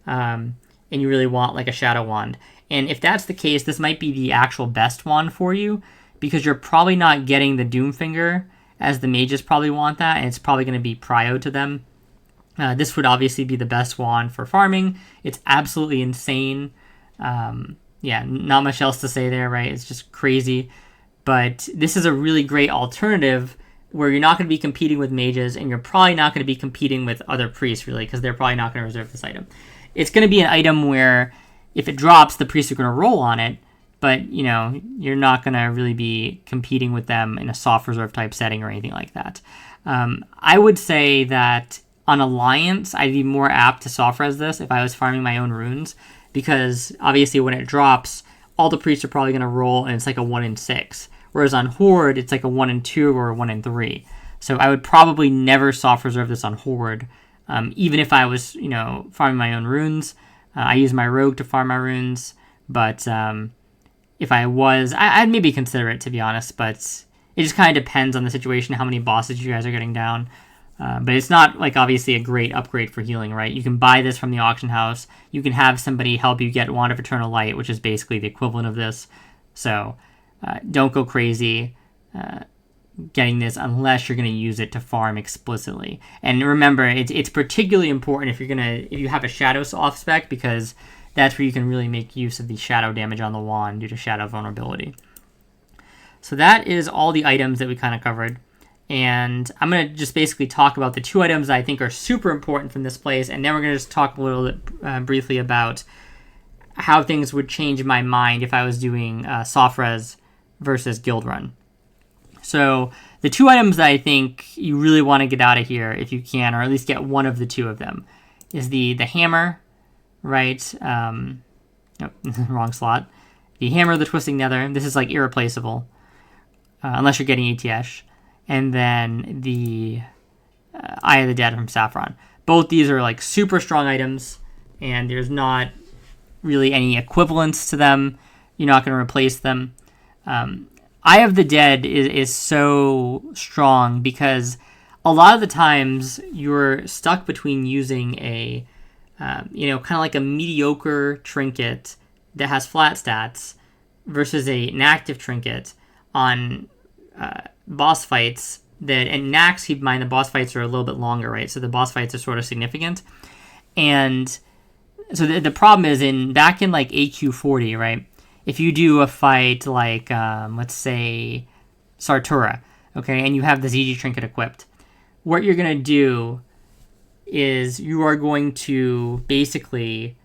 and you really want like a Shadow Wand. And if that's the case, this might be the actual best wand for you because you're probably not getting the Doomfinger as the mages probably want that, and it's probably going to be prio to them. This would obviously be the best wand for farming. It's absolutely insane. Yeah, not much else to say there, right? It's just crazy. But this is a really great alternative where you're not going to be competing with mages, and you're probably not going to be competing with other priests, really, because they're probably not going to reserve this item. It's going to be an item where if it drops, the priests are going to roll on it, but, you're not going to really be competing with them in a soft reserve type setting or anything like that. I would say that on Alliance, I'd be more apt to soft res this if I was farming my own runes, because obviously when it drops, all the priests are probably going to roll, and it's like a 1 in 6. Whereas on Horde, it's like a 1 in 2 or a 1 in 3. So I would probably never soft reserve this on Horde, even if I was, farming my own runes. I use my rogue to farm my runes, but if I was, I'd maybe consider it, to be honest, but it just kind of depends on the situation, how many bosses you guys are getting down. But it's not, like, obviously a great upgrade for healing, right? You can buy this from the auction house. You can have somebody help you get Wand of Eternal Light, which is basically the equivalent of this. So don't go crazy getting this unless you're going to use it to farm explicitly. And remember, it's particularly important if you have a shadow off spec, because that's where you can really make use of the shadow damage on the wand due to shadow vulnerability. So that is all the items that we kind of covered. And I'm going to just basically talk about the 2 items that I think are super important from this place, and then we're going to just talk a little bit briefly about how things would change my mind if I was doing soft res versus guild run. So the two items that I think you really want to get out of here, if you can, or at least get one of the two of them, is the hammer, right? Nope, wrong slot. The hammer, the twisting nether. This is like irreplaceable, unless you're getting ATS. And then the Eye of the Dead from Saffron. Both these are like super strong items, and there's not really any equivalence to them. You're not going to replace them. Eye of the Dead is so strong because a lot of the times you're stuck between using a, kind of like a mediocre trinket that has flat stats versus an active trinket on boss fights that, and Naxx, keep in mind, the boss fights are a little bit longer, right? So the boss fights are sort of significant. And so the problem is back in like AQ40, right? If you do a fight like, let's say, Sartura, okay, and you have the ZG trinket equipped, what you're going to do is you are going to basically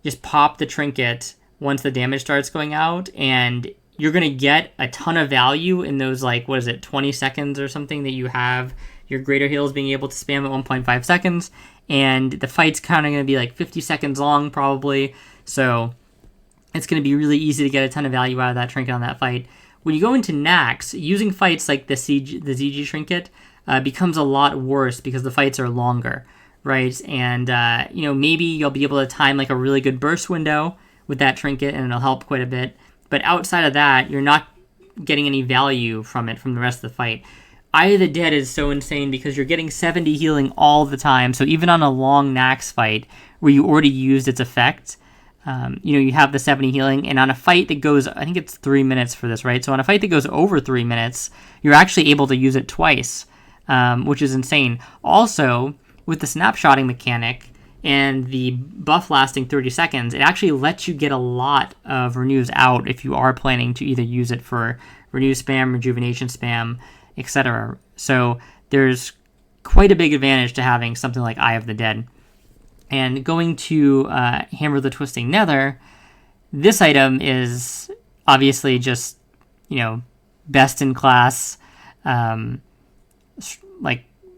just pop the trinket once the damage starts going out, and you're going to get a ton of value in those, like, 20 seconds or something that you have your greater heals being able to spam at 1.5 seconds, and the fight's kind of going to be like 50 seconds long probably, so it's going to be really easy to get a ton of value out of that trinket on that fight. When you go into Naxx, using fights like the ZG trinket becomes a lot worse because the fights are longer, right? And, maybe you'll be able to time like a really good burst window with that trinket, and it'll help quite a bit. But outside of that, you're not getting any value from it from the rest of the fight. Eye of the Dead is so insane because you're getting 70 healing all the time. So even on a long Naxx fight where you already used its effect, you have the 70 healing. And on a fight that goes, I think it's 3 minutes for this, right? So on a fight that goes over 3 minutes, you're actually able to use it twice, which is insane. Also, with the snapshotting mechanic and the buff lasting 30 seconds, it actually lets you get a lot of renews out if you are planning to either use it for renew spam, rejuvenation spam, etc. So there's quite a big advantage to having something like Eye of the Dead. And going to Hammer the Twisting Nether, this item is obviously just, best in class,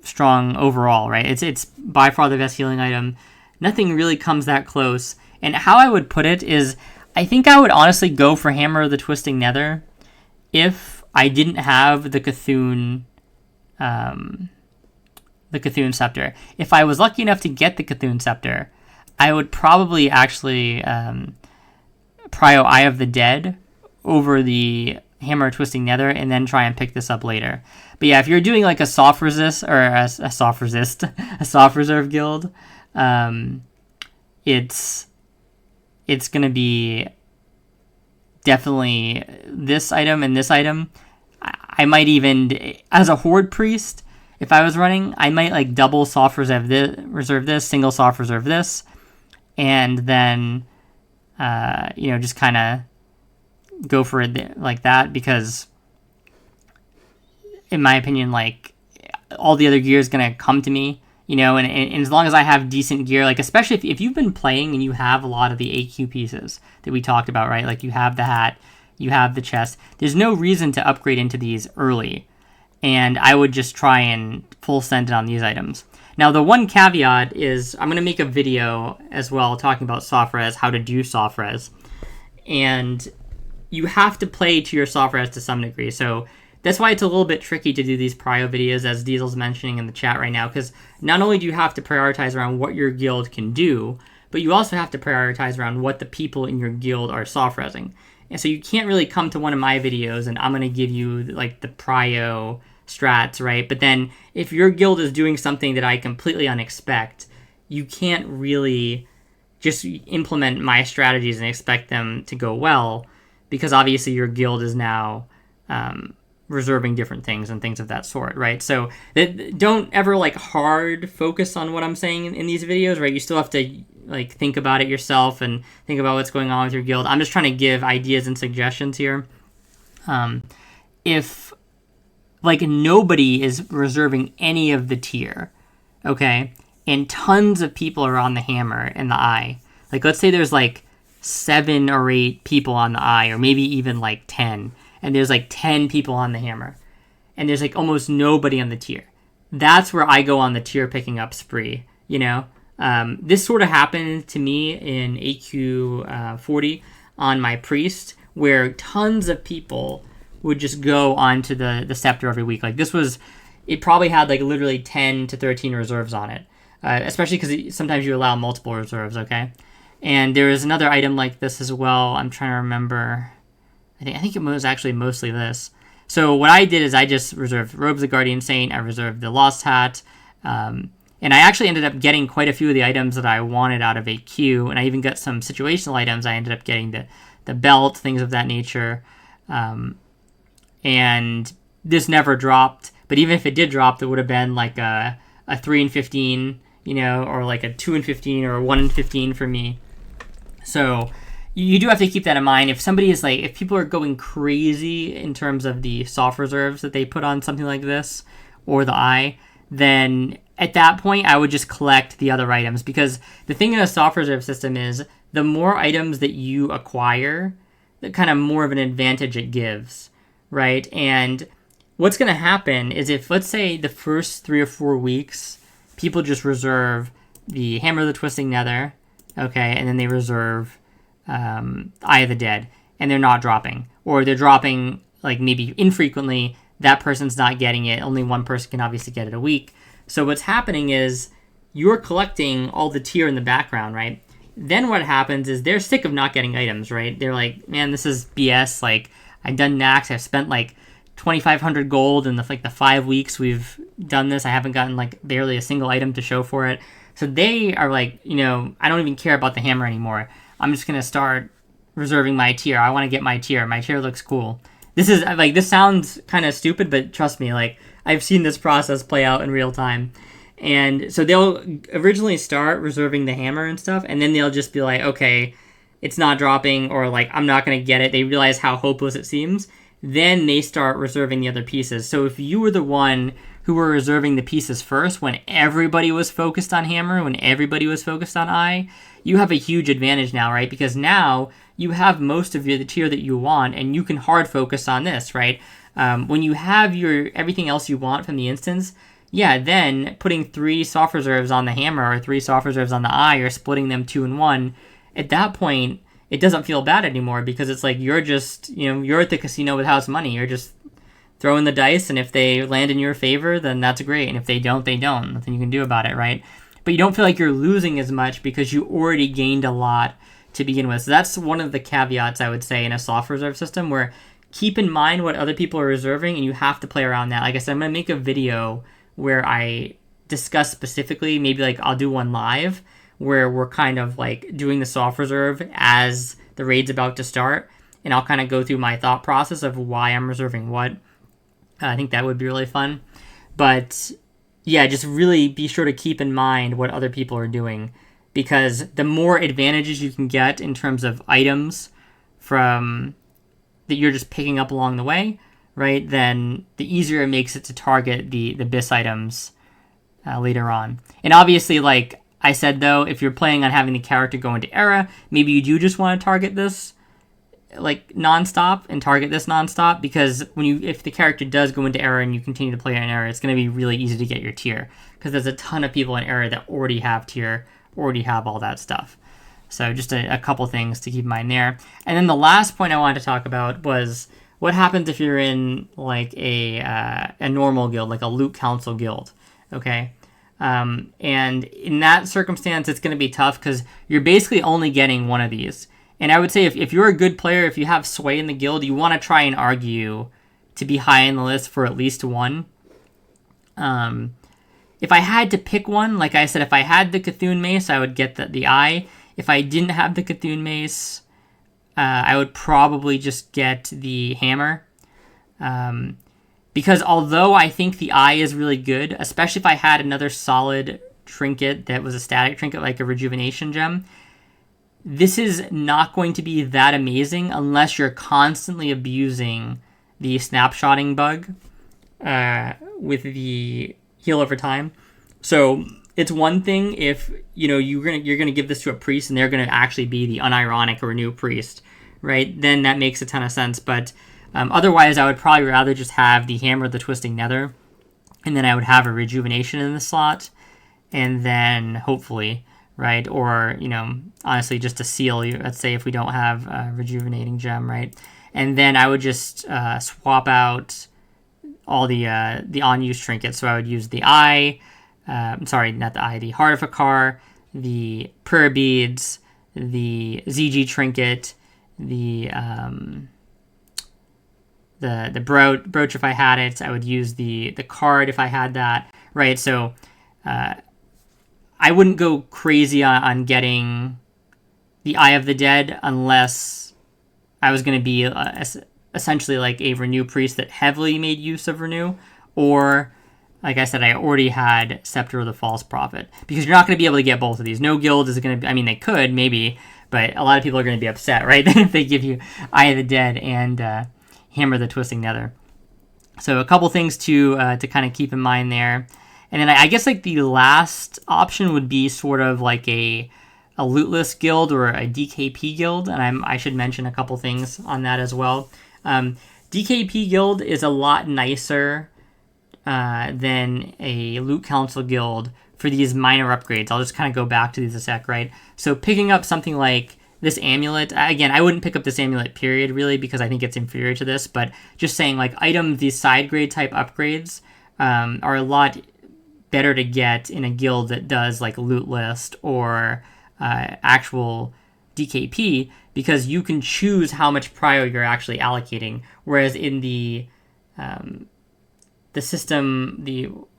strong overall, right? It's by far the best healing item. Nothing really comes that close. And how I would put it is, I think I would honestly go for Hammer of the Twisting Nether if I didn't have the Cthulhu Scepter. If I was lucky enough to get the Cthulhu Scepter, I would probably actually prio Eye of the Dead over the Hammer Twisting Nether and then try and pick this up later. But yeah, if you're doing like a soft resist or a soft reserve guild, it's gonna be definitely this item and this item. I might even, as a horde priest, if I was running, I might like double soft reserve this, single soft reserve this, and then just kind of go for it like that, because in my opinion, like, all the other gear is gonna come to me, and as long as I have decent gear, like, especially if you've been playing and you have a lot of the AQ pieces that we talked about, right? Like, you have the hat, you have the chest. There's no reason to upgrade into these early, and I would just try and full send it on these items. Now, the one caveat is I'm going to make a video as well talking about soft res, how to do soft res, and you have to play to your soft res to some degree. So that's why it's a little bit tricky to do these prio videos, as Diesel's mentioning in the chat right now, because not only do you have to prioritize around what your guild can do, but you also have to prioritize around what the people in your guild are soft resing. And so you can't really come to one of my videos and I'm going to give you like the prio strats, right? But then if your guild is doing something that I completely unexpect, you can't really just implement my strategies and expect them to go well, because obviously your guild is now reserving different things and things of that sort, right? So don't ever like hard focus on what I'm saying in these videos, right? You still have to like think about it yourself and think about what's going on with your guild. I'm just trying to give ideas and suggestions here. If like nobody is reserving any of the tier, okay, and tons of people are on the hammer and the eye, like let's say there's like 7 or 8 people on the eye, or maybe even like 10, and there's like 10 people on the hammer, and there's like almost nobody on the tier. That's where I go on the tier picking up spree, you know? This sort of happened to me in AQ 40 on my priest, where tons of people would just go onto the scepter every week. Like this was, it probably had like literally 10 to 13 reserves on it, especially because sometimes you allow multiple reserves, okay? And there is another item like this as well. I'm trying to remember. I think it was actually mostly this. So what I did is I just reserved Robes of Guardian Saint. I reserved the Lost Hat. And I actually ended up getting quite a few of the items that I wanted out of AQ. And I even got some situational items. I ended up getting the belt, things of that nature. And this never dropped. But even if it did drop, it would have been like a 3 and 15, you know, or like a 2 and 15 or a 1 and 15 for me. So you do have to keep that in mind. If somebody is like, if people are going crazy in terms of the soft reserves that they put on something like this or the eye, then at that point I would just collect the other items, because the thing in a soft reserve system is the more items that you acquire, the kind of more of an advantage it gives, right? And what's going to happen is if, let's say, the first 3 or 4 weeks, people just reserve the Hammer of the Twisting Nether, okay, and then they reserve Eye of the Dead, and they're not dropping. Or they're dropping, like, maybe infrequently, that person's not getting it, only one person can obviously get it a week. So what's happening is you're collecting all the tier in the background, right? Then what happens is they're sick of not getting items, right? They're like, man, this is BS, like, I've done Naxx, I've spent, like, 2,500 gold in the 5 weeks we've done this. I haven't gotten like barely a single item to show for it. So they are like, you know, I don't even care about the hammer anymore. I'm just going to start reserving my tier. I want to get my tier. My tier looks cool. This is like, this sounds kind of stupid, but trust me, like I've seen this process play out in real time. And so they'll originally start reserving the hammer and stuff, and then they'll just be like, okay, it's not dropping, or like, I'm not going to get it. They realize how hopeless it seems. Then they start reserving the other pieces. So if you were the one who were reserving the pieces first when everybody was focused on hammer, when everybody was focused on eye, you have a huge advantage now, right? Because now you have most of the tier that you want, and you can hard focus on this, right? When you have your everything else you want from the instance, yeah, then putting 3 soft reserves on the hammer or 3 soft reserves on the eye, or splitting them 2 and 1, at that point, it doesn't feel bad anymore, because it's like you're just, you know, you're at the casino with house money. You're just throwing the dice, and if they land in your favor, then that's great. And if they don't, they don't. Nothing you can do about it, right? But you don't feel like you're losing as much because you already gained a lot to begin with. So that's one of the caveats I would say in a soft reserve system, where keep in mind what other people are reserving, and you have to play around that. Like I said, I'm going to make a video where I discuss specifically, maybe like I'll do one live, where we're kind of like doing the soft reserve as the raid's about to start, and I'll kind of go through my thought process of why I'm reserving what. I think that would be really fun. But yeah, just really be sure to keep in mind what other people are doing, because the more advantages you can get in terms of items from that you're just picking up along the way, right, then the easier it makes it to target the BIS items later on. And obviously, like I said, though, if you're planning on having the character go into era, maybe you do just want to target this like nonstop and target this nonstop, because if the character does go into era and you continue to play in era, it's going to be really easy to get your tier, because there's a ton of people in era that already have tier, already have all that stuff. So just a couple things to keep in mind there. And then the last point I wanted to talk about was what happens if you're in like a normal guild, like a loot council guild, okay? And in that circumstance, it's going to be tough because you're basically only getting one of these. And I would say if you're a good player, if you have sway in the guild, you want to try and argue to be high in the list for at least one. If I had to pick one, like I said, if I had the Cthulhu Mace, I would get the eye. If I didn't have the Cthulhu Mace, I would probably just get the hammer. Because although I think the eye is really good, especially if I had another solid trinket that was a static trinket, like a rejuvenation gem, this is not going to be that amazing unless you're constantly abusing the snapshotting bug with the heal over time. So it's one thing if you're gonna give this to a priest and they're gonna actually be the unironic or new priest, right? Then that makes a ton of sense. But Otherwise, I would probably rather just have the Hammer of the Twisting Nether, and then I would have a Rejuvenation in the slot, and then hopefully, right, or, honestly, just a Seal, let's say if we don't have a Rejuvenating Gem, right, and then I would just swap out all the unused trinkets. So I would use the Eye, sorry, not the Eye, the Heart of Akar, the Prayer Beads, the ZG Trinket, the brooch if I had it. I would use the card if I had that, right? So I wouldn't go crazy on getting the Eye of the Dead unless I was going to be essentially like a Renew Priest that heavily made use of Renew, or like I said, I already had Scepter of the False Prophet, because you're not going to be able to get both of these. No guild is going to, I mean, they could, maybe, but a lot of people are going to be upset, right? If they give you Eye of the Dead and Hammer of the Twisting Nether. So a couple things to kind of keep in mind there. And then I guess like the last option would be sort of like a lootless guild or a DKP guild, and I should mention a couple things on that as well. DKP guild is a lot nicer than a loot council guild for these minor upgrades. I'll just kind of go back to these a sec, right? So picking up something like this amulet, again, I wouldn't pick up this amulet period really, because I think it's inferior to this, but just saying like items, these side grade type upgrades are a lot better to get in a guild that does like loot list or actual DKP, because you can choose how much prio you're actually allocating, whereas in the system,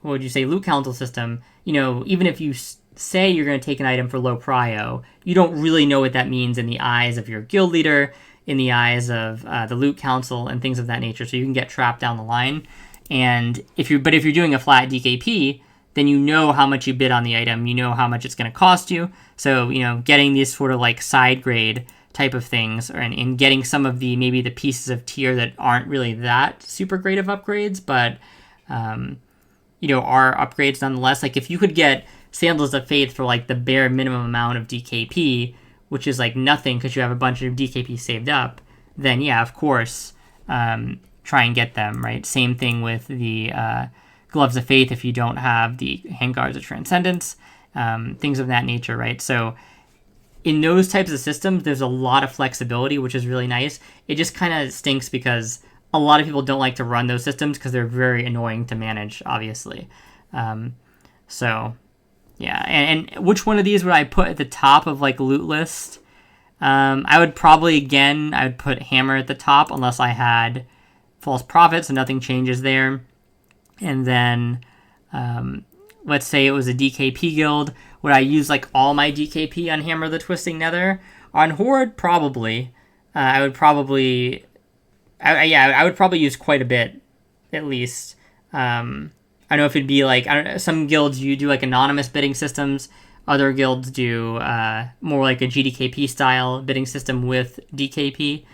what would you say, loot council system, even if you say you're going to take an item for low prio, you don't really know what that means in the eyes of your guild leader, in the eyes of the loot council, and things of that nature. So you can get trapped down the line. And if you're doing a flat DKP, then you know how much you bid on the item, you know how much it's going to cost you. So, getting these sort of like side grade type of things, and getting some of maybe the pieces of tier that aren't really that super great of upgrades, but, are upgrades nonetheless. Like if you could get Sandals of Faith for like the bare minimum amount of DKP, which is like nothing because you have a bunch of DKP saved up, then yeah, of course, try and get them, right? Same thing with the Gloves of Faith if you don't have the Handguards of Transcendence, things of that nature, right? So in those types of systems, there's a lot of flexibility, which is really nice. It just kind of stinks because a lot of people don't like to run those systems because they're very annoying to manage, obviously. So yeah, and which one of these would I put at the top of like loot list? I would probably, I would put Hammer at the top unless I had False Prophet, so nothing changes there. And then, let's say it was a DKP guild. Would I use like all my DKP on Hammer of the Twisting Nether? On Horde, probably. I would probably use quite a bit, at least. I know if it'd be like, some guilds you do like anonymous bidding systems. Other guilds do more like a GDKP style bidding system with DKP.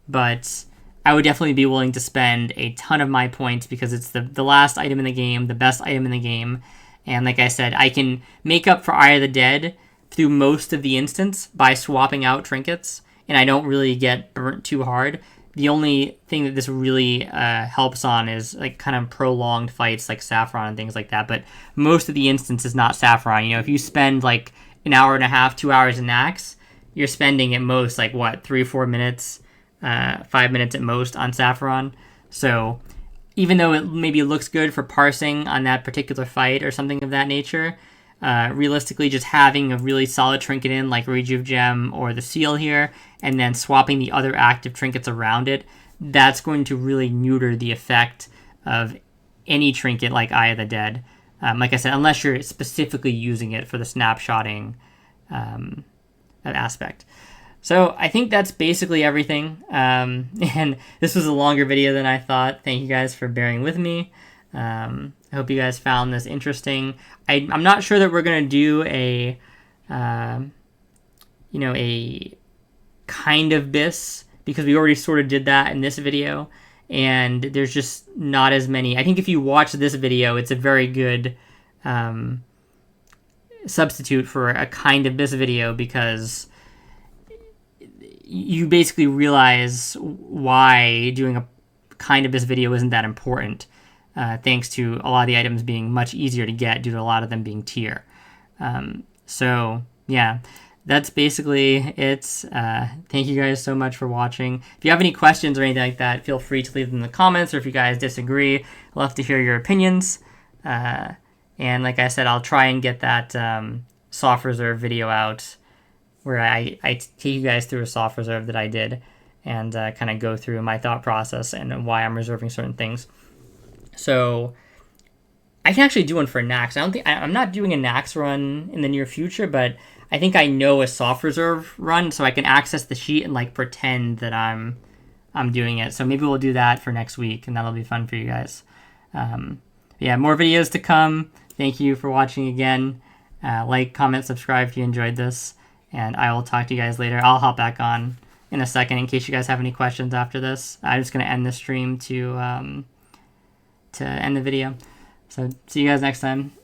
But I would definitely be willing to spend a ton of my points because it's the last item in the game, the best item in the game. And like I said, I can make up for Eye of the Dead through most of the instance by swapping out trinkets, and I don't really get burnt too hard. The only thing that this really helps on is like kind of prolonged fights like Saffron and things like that, but most of the instance is not Saffron. If you spend like an hour and a half, 2 hours in Naxx, you're spending at most like 3 or 4 minutes, 5 minutes at most on Saffron. So even though it maybe looks good for parsing on that particular fight or something of that nature, realistically just having a really solid trinket in like Rejuve Gem or the Seal here, and then swapping the other active trinkets around it, that's going to really neuter the effect of any trinket like Eye of the Dead. Like I said, unless you're specifically using it for the snapshotting aspect. So I think that's basically everything. And this was a longer video than I thought. Thank you guys for bearing with me. I hope you guys found this interesting. I'm not sure that we're going to do a kind of BIS, because we already sort of did that in this video. And there's just not as many. I think if you watch this video, it's a very good substitute for a kind of BIS video, because you basically realize why doing kind of this video isn't that important, thanks to a lot of the items being much easier to get due to a lot of them being tier. So yeah, that's basically it. Thank you guys so much for watching. If you have any questions or anything like that, feel free to leave them in the comments, or if you guys disagree, I'd love to hear your opinions. And like I said, I'll try and get that soft reserve video out where I take you guys through a soft reserve that I did and kind of go through my thought process and why I'm reserving certain things. So I can actually do one for Naxx. I'm not doing a Naxx run in the near future, but I think I know a soft reserve run, so I can access the sheet and like pretend that I'm doing it. So maybe we'll do that for next week, and that'll be fun for you guys. Yeah, more videos to come. Thank you for watching again. Like, comment, subscribe if you enjoyed this, and I will talk to you guys later. I'll hop back on in a second in case you guys have any questions after this. I'm just going to end the stream to end the video. So see you guys next time.